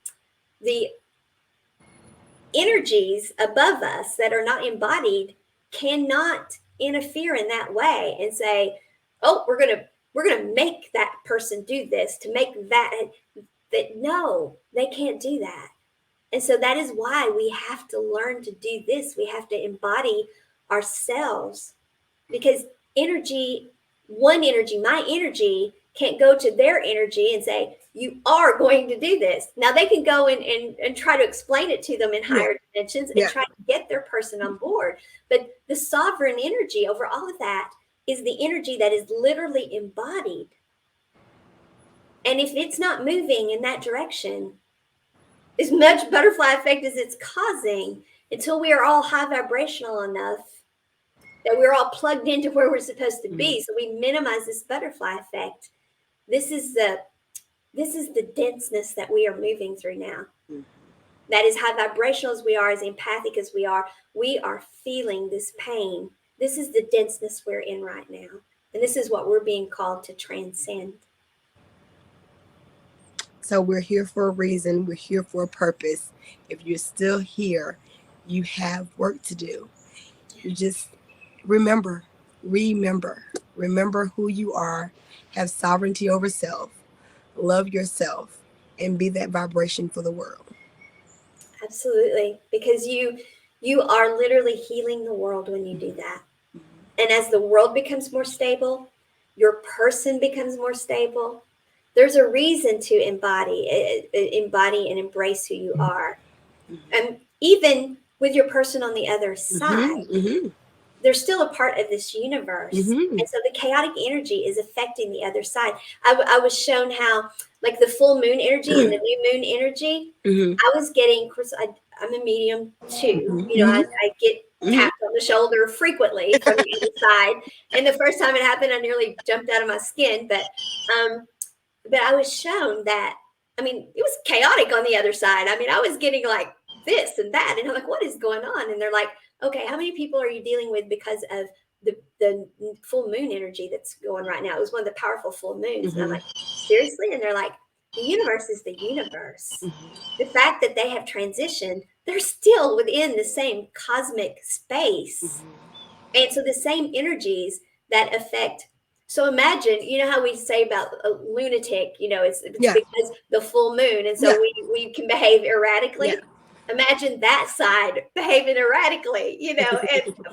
energies above us that are not embodied cannot interfere in that way and say, oh, we're gonna make that person do this to make that no, they can't do that. And so that is why we have to learn to do this. We have to embody ourselves, because my energy can't go to their energy and say, you are going to do this. Now they can go and try to explain it to them in higher dimensions and try to get their person on board. But the sovereign energy over all of that is the energy that is literally embodied. And if it's not moving in that direction, as much butterfly effect as it's causing, until we are all high vibrational enough that we're all plugged into where we're supposed to be, so we minimize this butterfly effect. This is the denseness that we are moving through now. That is high vibrational as we are, as empathic as we are feeling this pain. This is the denseness we're in right now. And this is what we're being called to transcend. So we're here for a reason. We're here for a purpose. If you're still here, you have work to do. You just remember who you are, have sovereignty over self, love yourself, and be that vibration for the world. Absolutely. Because you are literally healing the world when you do that. And as the world becomes more stable, your person becomes more stable. There's a reason to embody and embrace who you are. And even with your person on the other side, they're still a part of this universe. And so the chaotic energy is affecting the other side. I was shown how, like, the full moon energy and the new moon energy, I was getting, of course, I'm a medium too. I get tapped on the shoulder frequently from the other side. And the first time it happened, I nearly jumped out of my skin. But I was shown that, it was chaotic on the other side. I was getting like this and that. And I'm like, what is going on? And they're like, okay, how many people are you dealing with because of the full moon energy that's going right now? It was one of the powerful full moons. And I'm like, seriously? And they're like, the universe is the universe. The fact that they have transitioned, they're still within the same cosmic space. And so the same energies that affect. So imagine, how we say about a lunatic, it's because the full moon. And so we can behave erratically. Imagine that side behaving erratically, and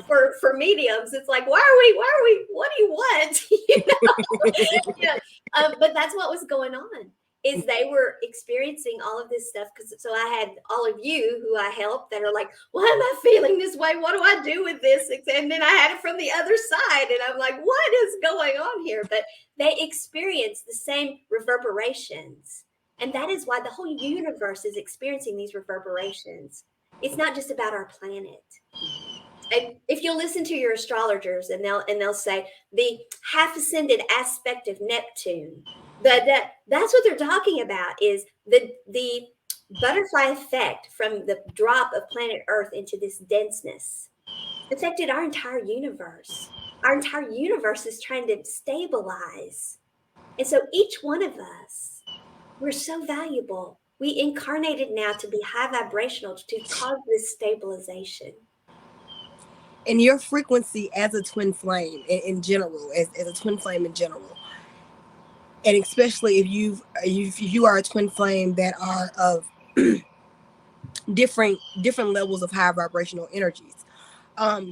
for mediums, it's like, why are we, what do you want? But that's what was going on, is they were experiencing all of this stuff. So I had all of you who I helped that are like, why am I feeling this way? What do I do with this? And then I had it from the other side, and I'm like, what is going on here? But they experienced the same reverberations. And that is why the whole universe is experiencing these reverberations. It's not just about our planet. And if you'll listen to your astrologers, and they'll say the half ascended aspect of Neptune, that's what they're talking about, is the butterfly effect from the drop of planet Earth into this denseness affected our entire universe. Our entire universe is trying to stabilize. And so each one of us, we're so valuable. We incarnated now to be high vibrational, to cause this stabilization. And your frequency as a twin flame in general, as a twin flame in general, and especially if you are a twin flame that are of different levels of high vibrational energies.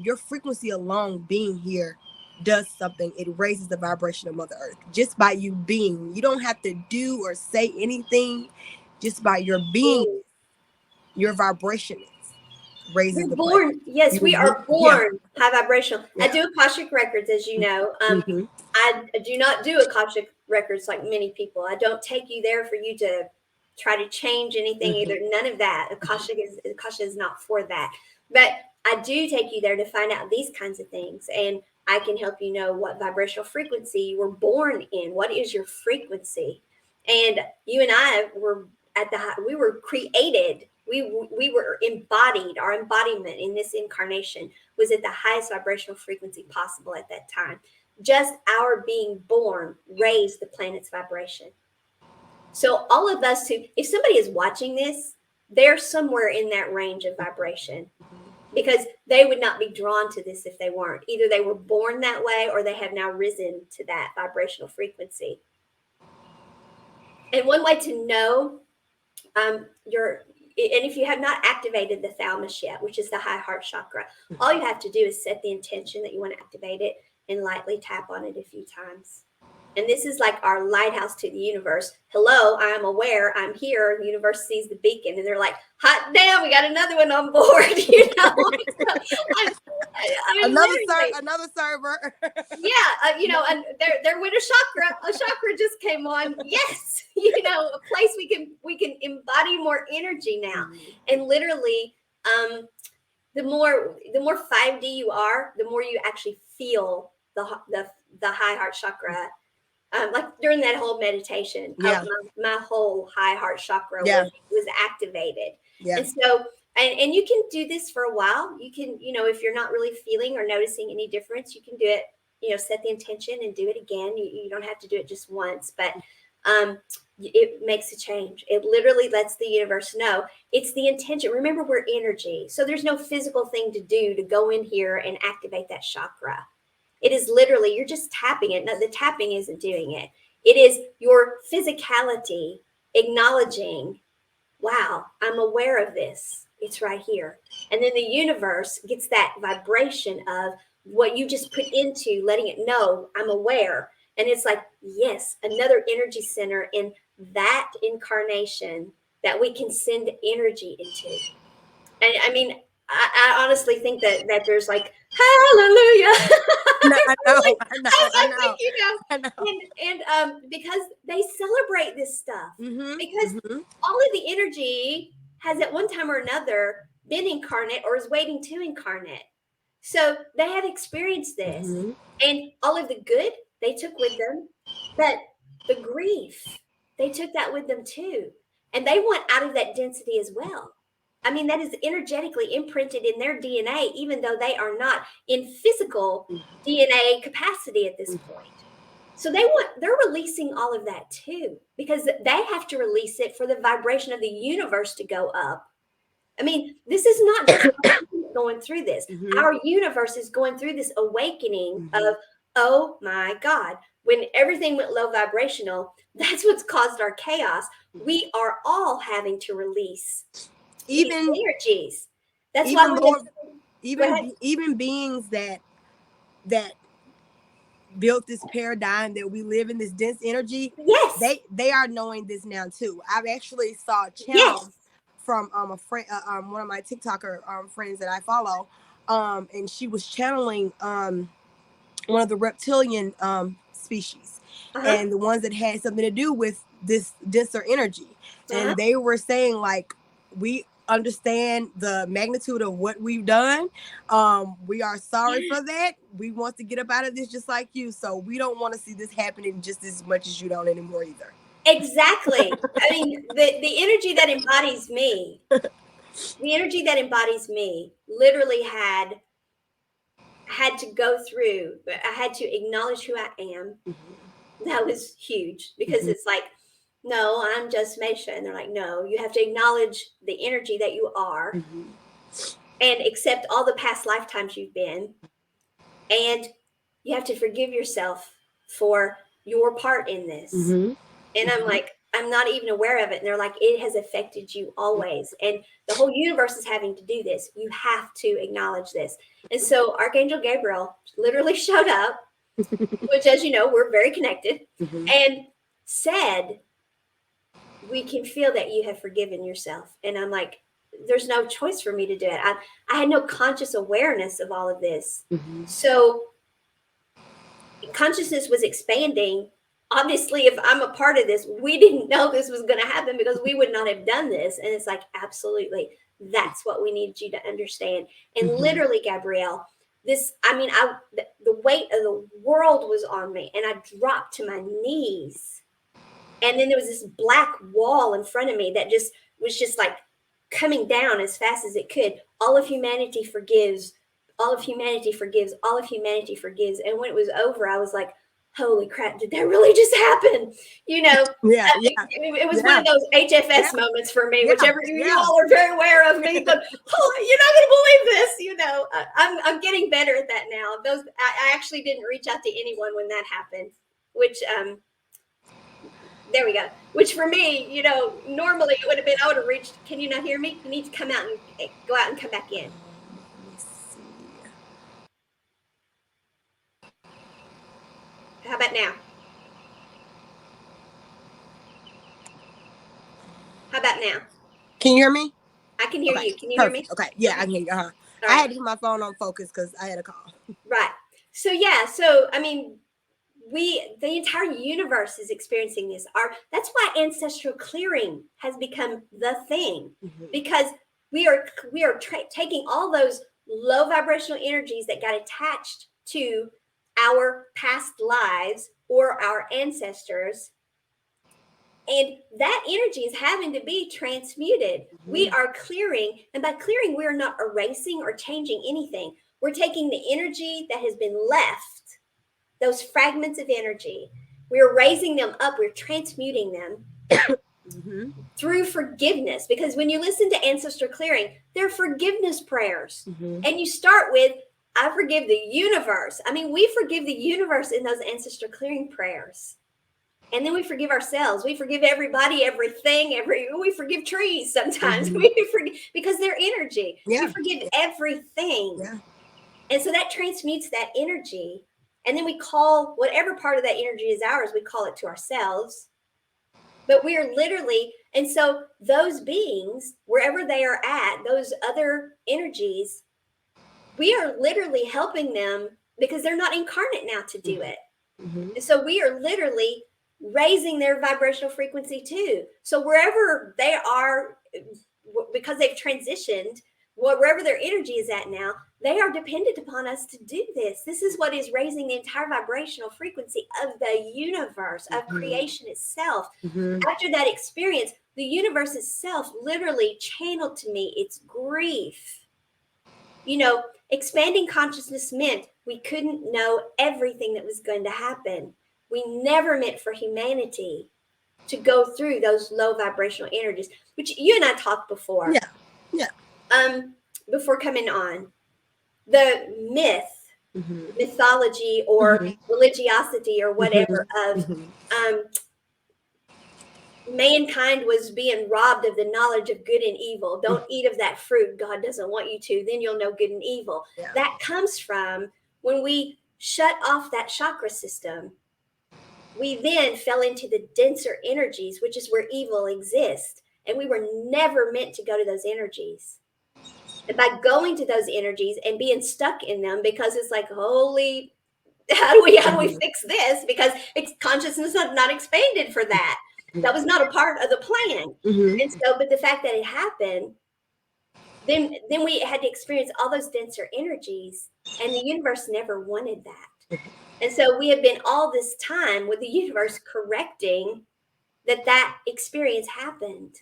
Your frequency alone being here does something. It raises the vibration of Mother Earth just by you being. You don't have to do or say anything. Just by your being, your vibration raises the planet. Yes, we are born high vibrational. Yeah. I do Akashic records, as you know. I do not do Akashic records like many people. I don't take you there for you to try to change anything either. None of that. Akasha is not for that. But I do take you there to find out these kinds of things, and I can help you know what vibrational frequency you were born in. What is your frequency? And you and I were we were created. We were embodied. Our embodiment in this incarnation was at the highest vibrational frequency possible at that time. Just our being born raised the planet's vibration. So all of us who, if somebody is watching this, they're somewhere in that range of vibration, because they would not be drawn to this if they weren't. Either they were born that way or they have now risen to that vibrational frequency. And one way to know and if you have not activated the thalamus yet, which is the high heart chakra, all you have to do is set the intention that you want to activate it and lightly tap on it a few times. And this is like our lighthouse to the universe. Hello, I'm aware, I'm here. The universe sees the beacon, and they're like, hot damn, we got another one on board. You know, another server. Yeah, you know, and they're with a chakra just came on. Yes, you know, a place we can embody more energy now, and literally, the more 5D you are, the more you actually feel the high heart chakra. Like during that whole meditation, my whole high heart chakra was activated. And so, and you can do this for a while. You can, you know, if you're not really feeling or noticing any difference, you can do it, you know, set the intention and do it again. You don't have to do it just once, but it makes a change. It literally lets the universe know it's the intention. Remember, we're energy. So there's no physical thing to do to go in here and activate that chakra. It is literally, you're just tapping it. No, the tapping isn't doing it. It is your physicality acknowledging, wow, I'm aware of this. It's right here. And then the universe gets that vibration of what you just put into letting it know, I'm aware. And it's like, yes, another energy center in that incarnation that we can send energy into. And I mean, I honestly think that there's like, hallelujah. I know. I know. And because they celebrate this stuff, because all of the energy has at one time or another been incarnate or is waiting to incarnate. So they have experienced this, and all of the good they took with them, but the grief, they took that with them too. And they want out of that density as well. I mean, that is energetically imprinted in their DNA, even though they are not in physical DNA capacity at this point. So they're releasing all of that too, because they have to release it for the vibration of the universe to go up. I mean, this is not just going through this. Our universe is going through this awakening of, oh my God, when everything went low vibrational, that's what's caused our chaos. We are all having to release even energies. That's even why even beings that built this paradigm that we live in, this dense energy. Yes, they are knowing this now too. I've actually saw channels from a friend, one of my TikToker friends that I follow, and she was channeling one of the reptilian species, and the ones that had something to do with this denser energy. And they were saying, like, we understand the magnitude of what we've done. We are sorry for that. We want to get up out of this just like you. So we don't want to see this happening just as much as you don't anymore either. Exactly. I mean, the energy that embodies me, literally had to go through, but I had to acknowledge who I am. That was huge, because it's like, no, I'm just Mesha. And they're like, no, you have to acknowledge the energy that you are and accept all the past lifetimes you've been. And you have to forgive yourself for your part in this. And I'm like, I'm not even aware of it. And they're like, it has affected you always. And the whole universe is having to do this. You have to acknowledge this. And so Archangel Gabriel literally showed up, which, as you know, we're very connected, and said, we can feel that you have forgiven yourself. And I'm like, there's no choice for me to do it. I had no conscious awareness of all of this. So consciousness was expanding. Obviously, if I'm a part of this, we didn't know this was going to happen because we would not have done this. And it's like, absolutely, that's what we needed you to understand. And literally, Gabrielle, this, I mean, the weight of the world was on me, and I dropped to my knees. And then there was this black wall in front of me that just was just like coming down as fast as it could. All of humanity forgives. All of humanity forgives. All of humanity forgives. And when it was over, I was like, holy crap, did that really just happen? You know, it was one of those HFS moments for me, whichever you all are very aware of me, but you're not going to believe this. You know, I'm getting better at that now. I actually didn't reach out to anyone when that happened, which, there we go. Which for me, you know, normally it would have been, I would have reached, can you not hear me? You need to come out and go out and come back in. How about now? How about now? Can you hear me? I can hear you. Can you hear me? Okay. Yeah, I can hear you. Right. I had to put my phone on focus because I had a call. Right. So yeah. So I mean, the entire universe is experiencing this. That's why ancestral clearing has become the thing, because we are taking all those low vibrational energies that got attached to our past lives or our ancestors, and that energy is having to be transmuted. We are clearing, and by clearing, we are not erasing or changing anything. We're taking the energy that has been left, those fragments of energy, we're raising them up, we're transmuting them through forgiveness. Because when you listen to ancestor clearing, they're forgiveness prayers. And you start with, I forgive the universe. I mean, we forgive the universe in those ancestor clearing prayers. And then we forgive ourselves. We forgive everybody, everything, we forgive trees sometimes. We forgive because they're energy. We forgive everything. And so that transmutes that energy. And then we call whatever part of that energy is ours, we call it to ourselves. But we are literally, and so those beings, wherever they are at, those other energies, we are literally helping them because they're not incarnate now to do it. And so we are literally raising their vibrational frequency too. So wherever they are, because they've transitioned, wherever their energy is at now, they are dependent upon us to do this. This is what is raising the entire vibrational frequency of the universe, of creation itself. After that experience, the universe itself literally channeled to me its grief. You know, expanding consciousness meant we couldn't know everything that was going to happen. We never meant for humanity to go through those low vibrational energies, which you and I talked before. Before coming on, the mythology or religiosity or whatever of mankind was being robbed of the knowledge of good and evil. Don't eat of that fruit. God doesn't want you to. Then you'll know good and evil. That comes from when we shut off that chakra system. We then fell into the denser energies, which is where evil exists. And we were never meant to go to those energies. And by going to those energies and being stuck in them, because it's like, holy, how do we fix this? Because consciousness is not expanded for that. That was not a part of the plan. And so, but the fact that it happened, then we had to experience all those denser energies, and the universe never wanted that. And so we have been all this time with the universe correcting that experience happened.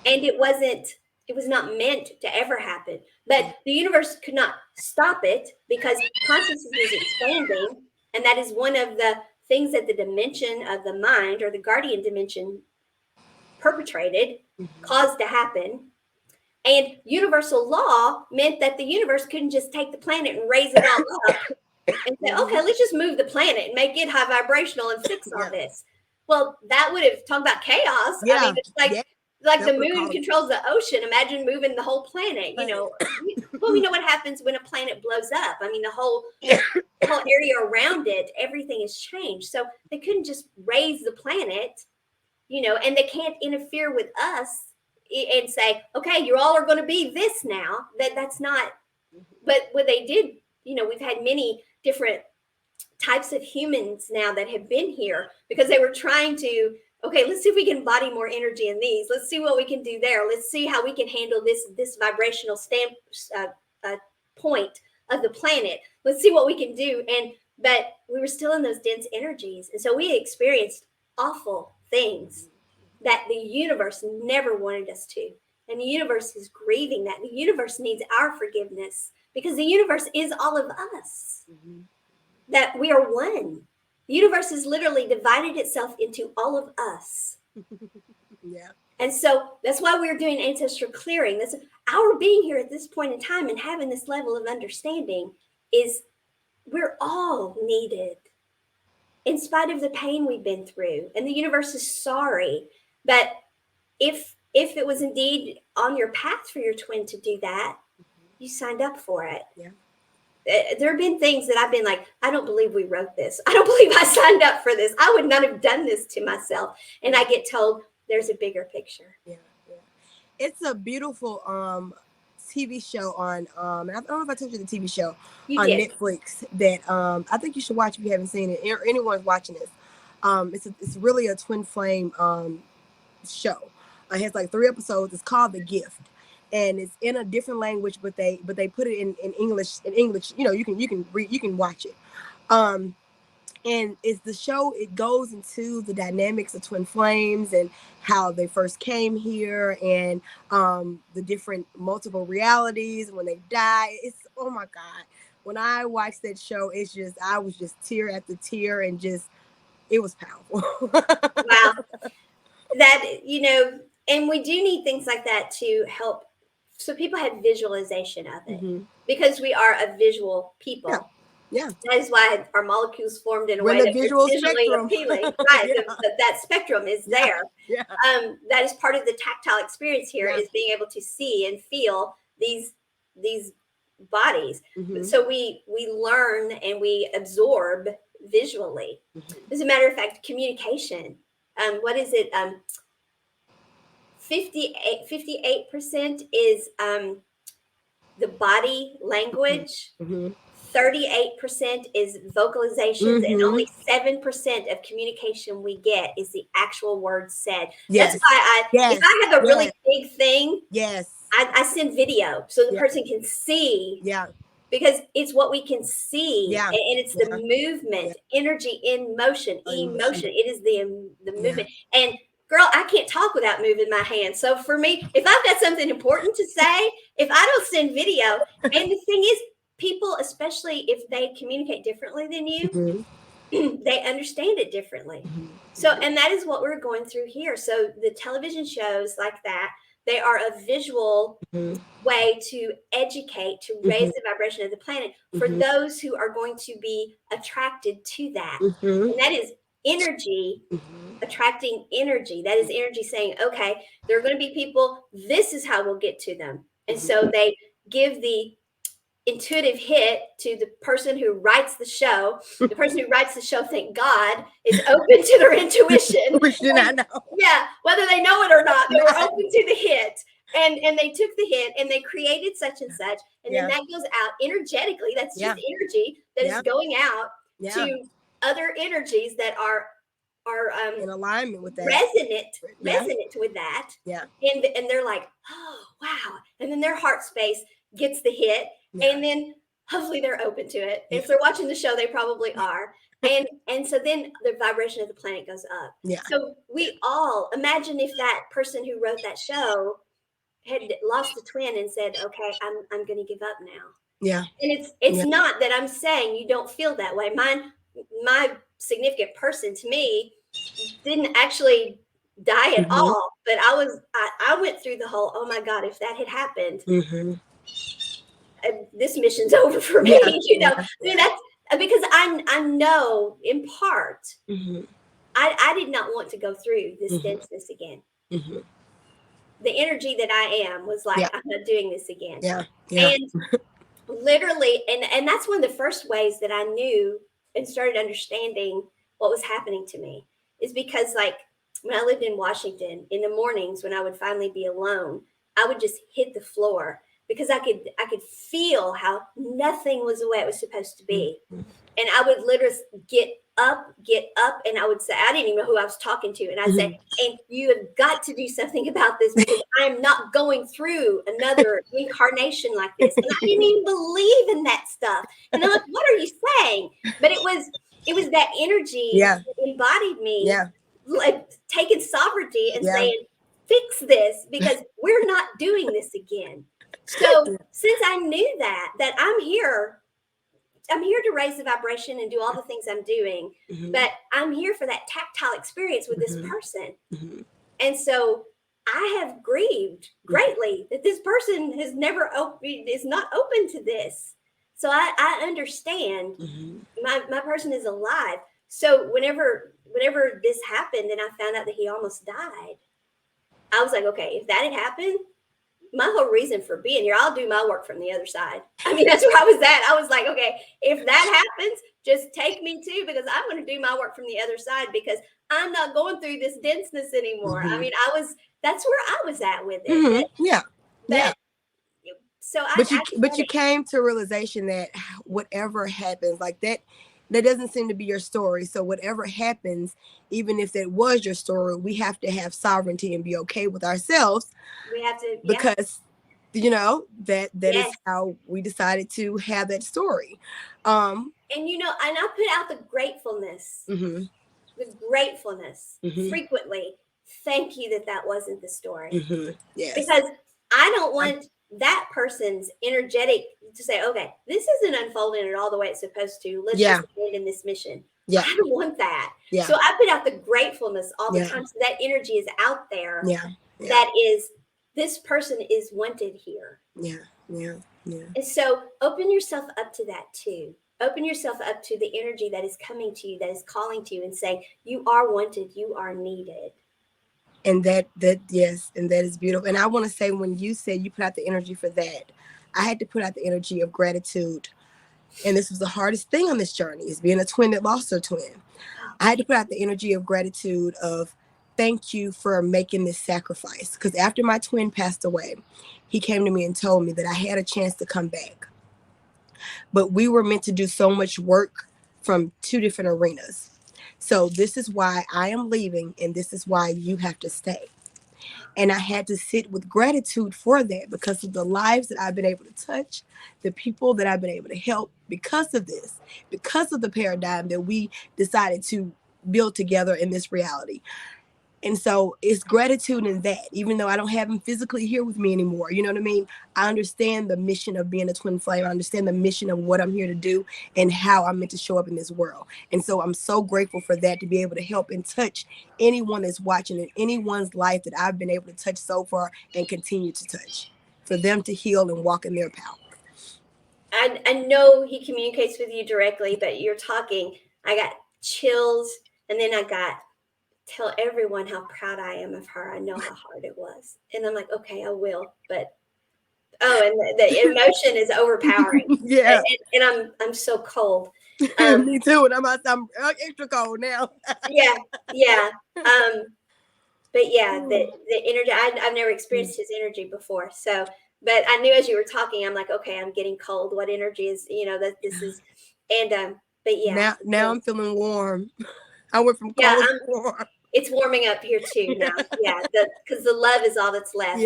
And it was not meant to ever happen. But the universe could not stop it because consciousness is expanding. And that is one of the things that the dimension of the mind or the guardian dimension perpetrated, caused to happen. And universal law meant that the universe couldn't just take the planet and raise it all up and say, okay, let's just move the planet and make it high vibrational and fix all this. Well, that would have talked about chaos. Yeah. I mean, it's like, Yeah. like That the would've moon caused- controls the ocean. Imagine moving the whole planet, you know. Well, we know what happens when a planet blows up. I mean, the whole area around it, everything has changed. So they couldn't just raise the planet, you know, and they can't interfere with us and say, okay, you all are going to be this now. That's not. But what they did, you know, we've had many different types of humans now that have been here because they were trying to, okay, let's see if we can embody more energy in these. Let's see what we can do there. Let's see how we can handle this vibrational point of the planet. Let's see what we can do. But we were still in those dense energies, and so we experienced awful things that the universe never wanted us to. And the universe is grieving that. The universe needs our forgiveness because the universe is all of us. That we are one. The universe has literally divided itself into all of us. Yeah. And so that's why we're doing ancestral clearing. That's our being here at this point in time and having this level of understanding is we're all needed in spite of the pain we've been through. And the universe is sorry. But if it was indeed on your path for your twin to do that, you signed up for it. Yeah. There have been things that I've been like, I don't believe we wrote this. I don't believe I signed up for this. I would not have done this to myself. And I get told there's a bigger picture. Yeah. It's a beautiful TV show on I don't know if I told you the TV show on Netflix that I think you should watch if you haven't seen it. Or anyone's watching this. It's really a twin flame show. It has like 3 episodes. It's called The Gift. And it's in a different language, but they put it in English. In English, you know, you can watch it. And it's the show. It goes into the dynamics of twin flames and how they first came here, and the different multiple realities when they die. It's, oh my God! When I watched that show, I was just tear after tear, and it was powerful. Wow, that, you know, and we do need things like that to help. So people have visualization of it because we are a visual people. Yeah. That is why our molecules formed in a We're way the that visual is visually spectrum. appealing. Right. Yeah. That spectrum is there. Yeah. That is part of the tactile experience here is being able to see and feel these bodies. So we learn and we absorb visually. As a matter of fact, communication. What is it? 58% is the body language. 38% is vocalizations, and only 7% of communication we get is the actual words said. Yes. That's why if I have a really big thing, I send video so the person can see. Yeah. Because it's what we can see, Yeah. and it's the movement, energy in motion, emotion. It is the movement. And girl, I can't talk without moving my hands. So for me, if I've got something important to say, if I don't send video, and the thing is, people, especially if they communicate differently than you, they understand it differently. So, and that is what we're going through here. So the television shows like that, they are a visual way to educate, to raise the vibration of the planet for those who are going to be attracted to that. And that is energy, attracting energy. That is energy saying, okay, there are going to be people, this is how we'll get to them. And so they give the intuitive hit to the person who writes the show. The person who writes the show, thank God, is open to their intuition. I know. Yeah, whether they know it or not, they were open to the hit. And they took the hit and they created such and such. And then that goes out energetically. That's just energy that is going out to other energies that are in alignment with that, resonant with that. Yeah. And they're like, oh wow. And then their heart space gets the hit. And then hopefully they're open to it. If they're watching the show, they probably are. And so then the vibration of the planet goes up. Yeah. So we all imagine if that person who wrote that show had lost a twin and said, okay, I'm going to give up now. Yeah. And it's not that I'm saying you don't feel that way. My significant person to me didn't actually die at all, but I went through the whole, oh my God, if that had happened, this mission's over for me. You know, that's because I know in part, I did not want to go through this denseness again. The energy that I am was like, I'm not doing this again. And literally, and that's one of the first ways that I knew and started understanding what was happening to me, is because, like, when I lived in Washington, in the mornings when I would finally be alone, I would just hit the floor because I could feel how nothing was the way it was supposed to be. And I would literally get up, and I would say, I didn't even know who I was talking to. And I'd say, and you have got to do something about this, because I am not going through another incarnation like this. And I didn't even believe in that stuff. And I'm like, what are you saying? But it was that energy that embodied me, like taking sovereignty and saying, fix this, because we're not doing this again. So since I knew that I'm here to raise the vibration and do all the things I'm doing, but I'm here for that tactile experience with this person. And so I have grieved greatly that this person is not open to this. So I understand my person is alive. So whenever this happened and I found out that he almost died, I was like, okay, if that had happened, my whole reason for being here, I'll do my work from the other side. I mean, that's where I was at. I was like, okay, if that happens, just take me too, because I'm going to do my work from the other side, because I'm not going through this denseness anymore. I mean, that's where I was at with it. But you came to realization that whatever happens, like that doesn't seem to be your story. So whatever happens, even if that was your story, we have to have sovereignty and be okay with ourselves. We have to, because that is how we decided to have that story. And I put out the gratefulness, frequently. Thank you that wasn't the story. Because I don't want that person's energetic to say, okay, this isn't unfolding it all the way it's supposed to. Let's just abandon this mission. I don't want that. So I put out the gratefulness all the time. So that energy is out there. That is, this person is wanted here. And so open yourself up to that too. Open yourself up to the energy that is coming to you, that is calling to you and saying, you are wanted, you are needed. And that is beautiful. And I want to say, when you said you put out the energy for that, I had to put out the energy of gratitude. And this was the hardest thing on this journey, is being a twin that lost her twin. I had to put out the energy of gratitude of, thank you for making this sacrifice. Because after my twin passed away, he came to me and told me that I had a chance to come back. But we were meant to do so much work from two different arenas. So this is why I am leaving, and this is why you have to stay. And I had to sit with gratitude for that, because of the lives that I've been able to touch, the people that I've been able to help because of this, because of the paradigm that we decided to build together in this reality. And so it's gratitude in that, even though I don't have him physically here with me anymore. You know what I mean? I understand the mission of being a twin flame. I understand the mission of what I'm here to do and how I'm meant to show up in this world. And so I'm so grateful for that, to be able to help and touch anyone that's watching, in anyone's life that I've been able to touch so far and continue to touch, for them to heal and walk in their power. I know he communicates with you directly, but you're talking, I got chills, and then I got, tell everyone how proud I am of her. I know how hard it was. And I'm like, okay, I will. But and the emotion is overpowering. And I'm so cold. Me too. And I'm extra cold now. But the energy, I've never experienced his energy before. So, but I knew as you were talking, I'm like, okay, I'm getting cold. What energy is, that this is, and but yeah. Now I'm feeling warm. I went from cold to warm. It's warming up here too now. Because the love is all that's left.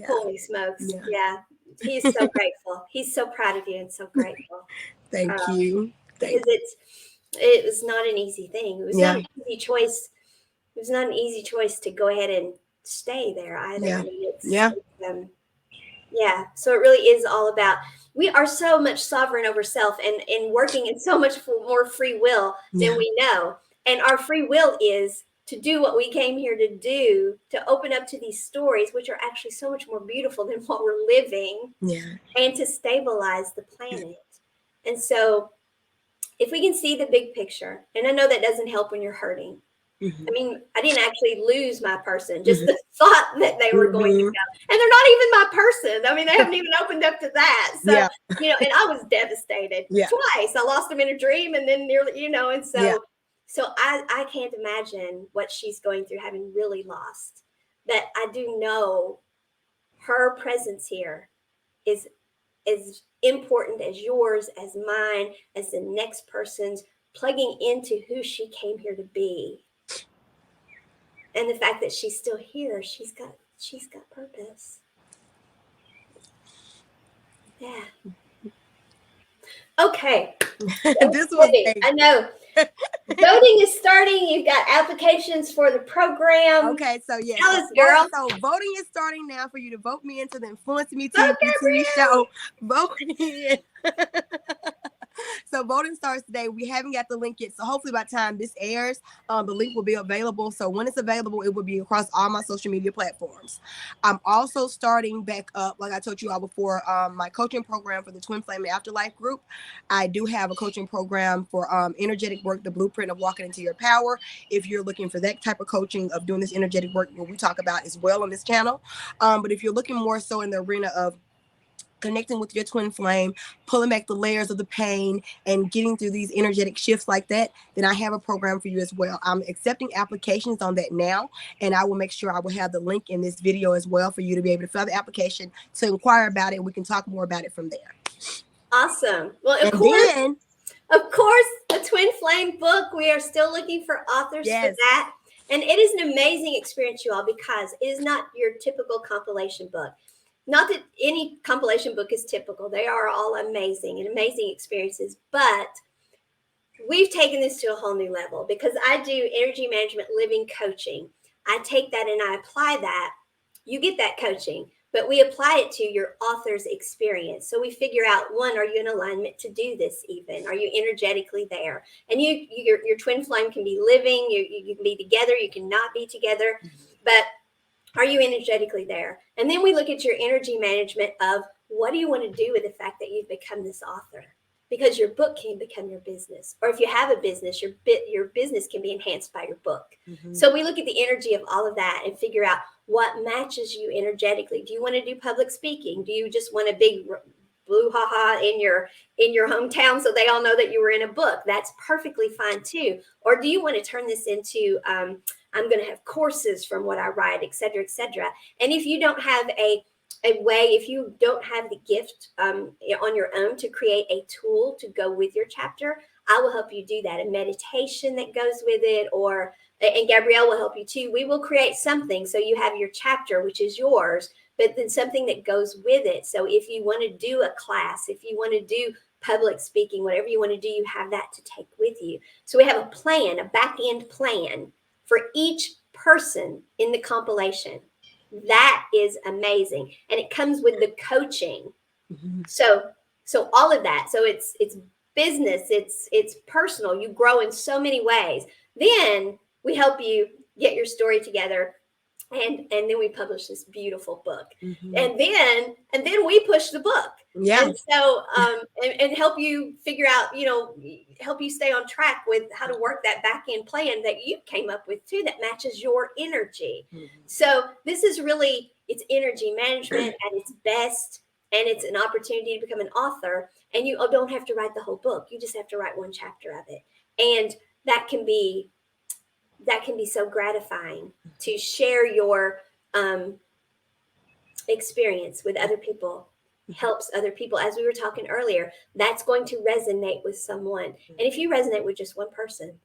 Holy smokes. He's so grateful. He's so proud of you and so grateful. Thank you. Because it was not an easy thing. It was not an easy choice. It was not an easy choice to go ahead and stay there either. So it really is all about, we are so much sovereign over self and working in so much more free will than we know. And our free will is to do what we came here to do, to open up to these stories, which are actually so much more beautiful than what we're living, and to stabilize the planet. And so if we can see the big picture, and I know that doesn't help when you're hurting. I mean, I didn't actually lose my person, just the thought that they were going to go. And they're not even my person. I mean, they haven't even opened up to that. So, and I was devastated twice. I lost them in a dream and then nearly, and so I can't imagine what she's going through, having really lost. But I do know her presence here is as important as yours, as mine, as the next person's, plugging into who she came here to be. And the fact that she's still here, she's got purpose. Yeah. Okay. This was I know. Voting is starting. You've got applications for the program. Okay, so yes. Tell us, girl. So voting is starting now for you to vote me into the Influence Me TV show. Voting in. So voting starts today. We haven't got the link yet. So hopefully by the time this airs, the link will be available. So when it's available, it will be across all my social media platforms. I'm also starting back up, like I told you all before, my coaching program for the Twin Flame and Afterlife group. I do have a coaching program for energetic work, the blueprint of walking into your power. If you're looking for that type of coaching of doing this energetic work, what we talk about as well on this channel. But if you're looking more so in the arena of connecting with your twin flame, pulling back the layers of the pain and getting through these energetic shifts like that, then I have a program for you as well. I'm accepting applications on that now, and I will make sure I will have the link in this video as well for you to be able to fill out the application to inquire about it. We can talk more about it from there. Awesome. Well, of course, the Twin Flame book, we are still looking for authors for that. And it is an amazing experience, you all, because it is not your typical compilation book. Not that any compilation book is typical. They are all amazing and amazing experiences. But we've taken this to a whole new level because I do energy management living coaching. I take that and I apply that. You get that coaching, but we apply it to your author's experience. So we figure out, one, are you in alignment to do this even? Are you energetically there? And your twin flame can be living. You can be together. You cannot be together. But are you energetically there? And then we look at your energy management of what do you want to do with the fact that you've become this author? Because your book can become your business. Or if you have a business, your business can be enhanced by your book. So we look at the energy of all of that and figure out what matches you energetically. Do you want to do public speaking? Do you just want a big blue ha-ha in your hometown so they all know that you were in a book? That's perfectly fine too. Or do you want to turn this into I'm going to have courses from what I write, et cetera, et cetera. And if you don't have a way, if you don't have the gift on your own to create a tool to go with your chapter, I will help you do that. A meditation that goes with it, and Gabrielle will help you too. We will create something so you have your chapter, which is yours, but then something that goes with it. So if you want to do a class, if you want to do public speaking, whatever you want to do, you have that to take with you. So we have a plan, a back end plan for each person in the compilation. That is amazing. And it comes with the coaching. So all of that. So it's business, it's personal. You grow in so many ways. Then we help you get your story together. And then we publish this beautiful book. And then we push the book. And so and help you figure out, help you stay on track with how to work that back end plan that you came up with too, that matches your energy. So this is really, it's energy management at its best, and it's an opportunity to become an author. And you don't have to write the whole book. You just have to write one chapter of it. And that can be so gratifying to share your experience with other people, helps other people. As we were talking earlier, that's going to resonate with someone. And if you resonate with just one person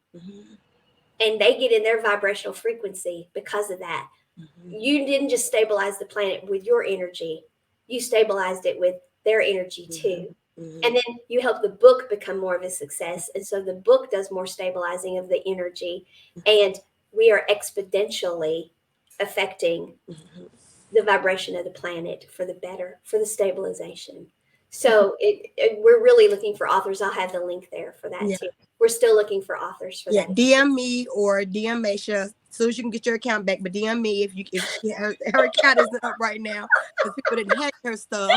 and they get in their vibrational frequency because of that, you didn't just stabilize the planet with your energy, you stabilized it with their energy too. And then you help the book become more of a success. And so the book does more stabilizing of the energy. And we are exponentially affecting the vibration of the planet for the better, for the stabilization. So we're really looking for authors. I'll have the link there for that too. We're still looking for authors for that. DM me or DM Maisha so you can get your account back. But DM me if her account isn't up right now because people didn't hack her stuff.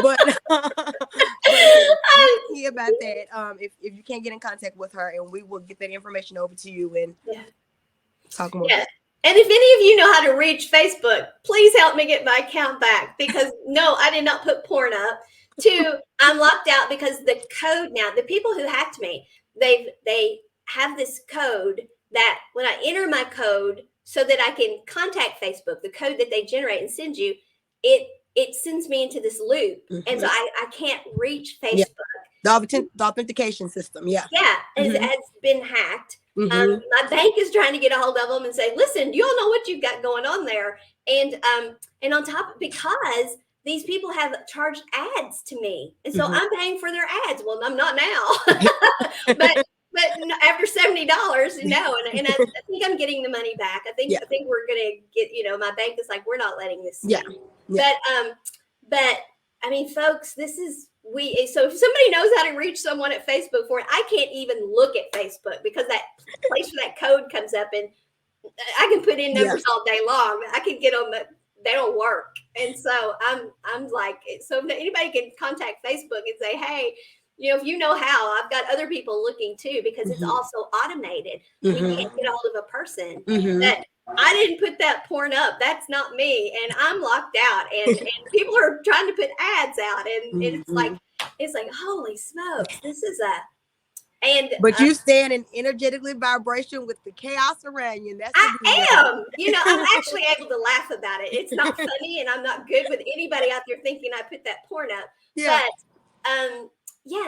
But I me about that. If you can't get in contact with her, and we will get that information over to you and talk more. Yeah. And if any of you know how to reach Facebook, please help me get my account back, because no, I did not put porn up. 2, I'm locked out because the code now, the people who hacked me, they have this code that when I enter my code so that I can contact Facebook, the code that they generate and send you, it sends me into this loop. And so I can't reach Facebook. The authentication system. Yeah, has been hacked. My bank is trying to get a hold of them and say, listen, you all know what you've got going on there. And on top, because these people have charged ads to me. And so I'm paying for their ads. Well, I'm not now. but after $70, no. And I think I'm getting the money back. I think we're going to get, my bank is like, we're not letting this stand. But I mean, folks, this is, so if somebody knows how to reach someone at Facebook for it, I can't even look at Facebook because that place where that code comes up, and I can put in numbers all day long. I can get them, but they don't work. And so I'm like, so if anybody can contact Facebook and say, hey, if you know how, I've got other people looking too, because it's also automated. We can't get a hold of a person that I didn't put that porn up. That's not me. And I'm locked out. And people are trying to put ads out. And it's like, holy smokes, this is but you stand in energetically vibration with the chaos around you. And that's I am. I'm actually able to laugh about it. It's not funny, and I'm not good with anybody out there thinking I put that porn up. Yeah. But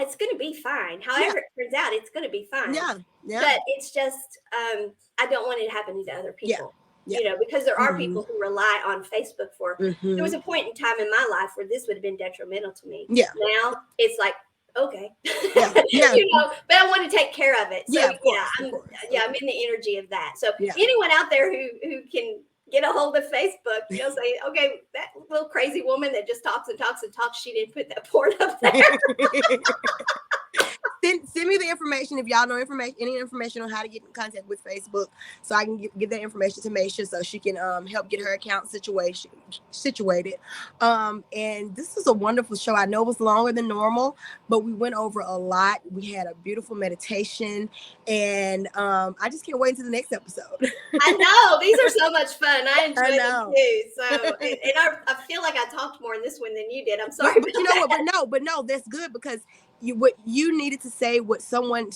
it's going to be fine. However it turns out, it's going to be fine. Yeah. But it's just I don't want it to happen to other people. Because there are people who rely on Facebook for. There was a point in time in my life where this would have been detrimental to me. Yeah. Now it's like, okay. But I want to take care of it. So I'm in the energy of that. So anyone out there who can get a hold of Facebook, say, okay, that little crazy woman that just talks and talks and talks, she didn't put that porn up there. Send me the information if y'all know any information on how to get in contact with Facebook, so I can give that information to Maisha so she can help get her account situated. And this is a wonderful show. I know it was longer than normal, but we went over a lot. We had a beautiful meditation, and I just can't wait until the next episode. I know, these are so much fun. I enjoy them too. So, and I feel like I talked more in this one than you did. I'm sorry, but you know what? But no, that's good, because what you needed to say, what someone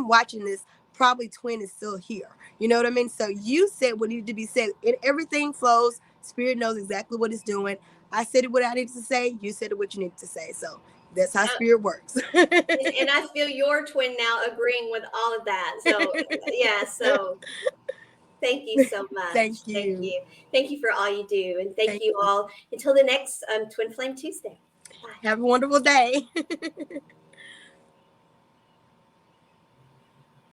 watching this probably twin is still here. You know what I mean? So you said what needed to be said. Everything flows. Spirit knows exactly what it's doing. I said what I needed to say. You said what you needed to say. So that's how spirit works. And I feel your twin now agreeing with all of that. So so thank you so much. Thank you. Thank you for all you do. And thank you all until the next Twin Flame Tuesday. Bye. Have a wonderful day.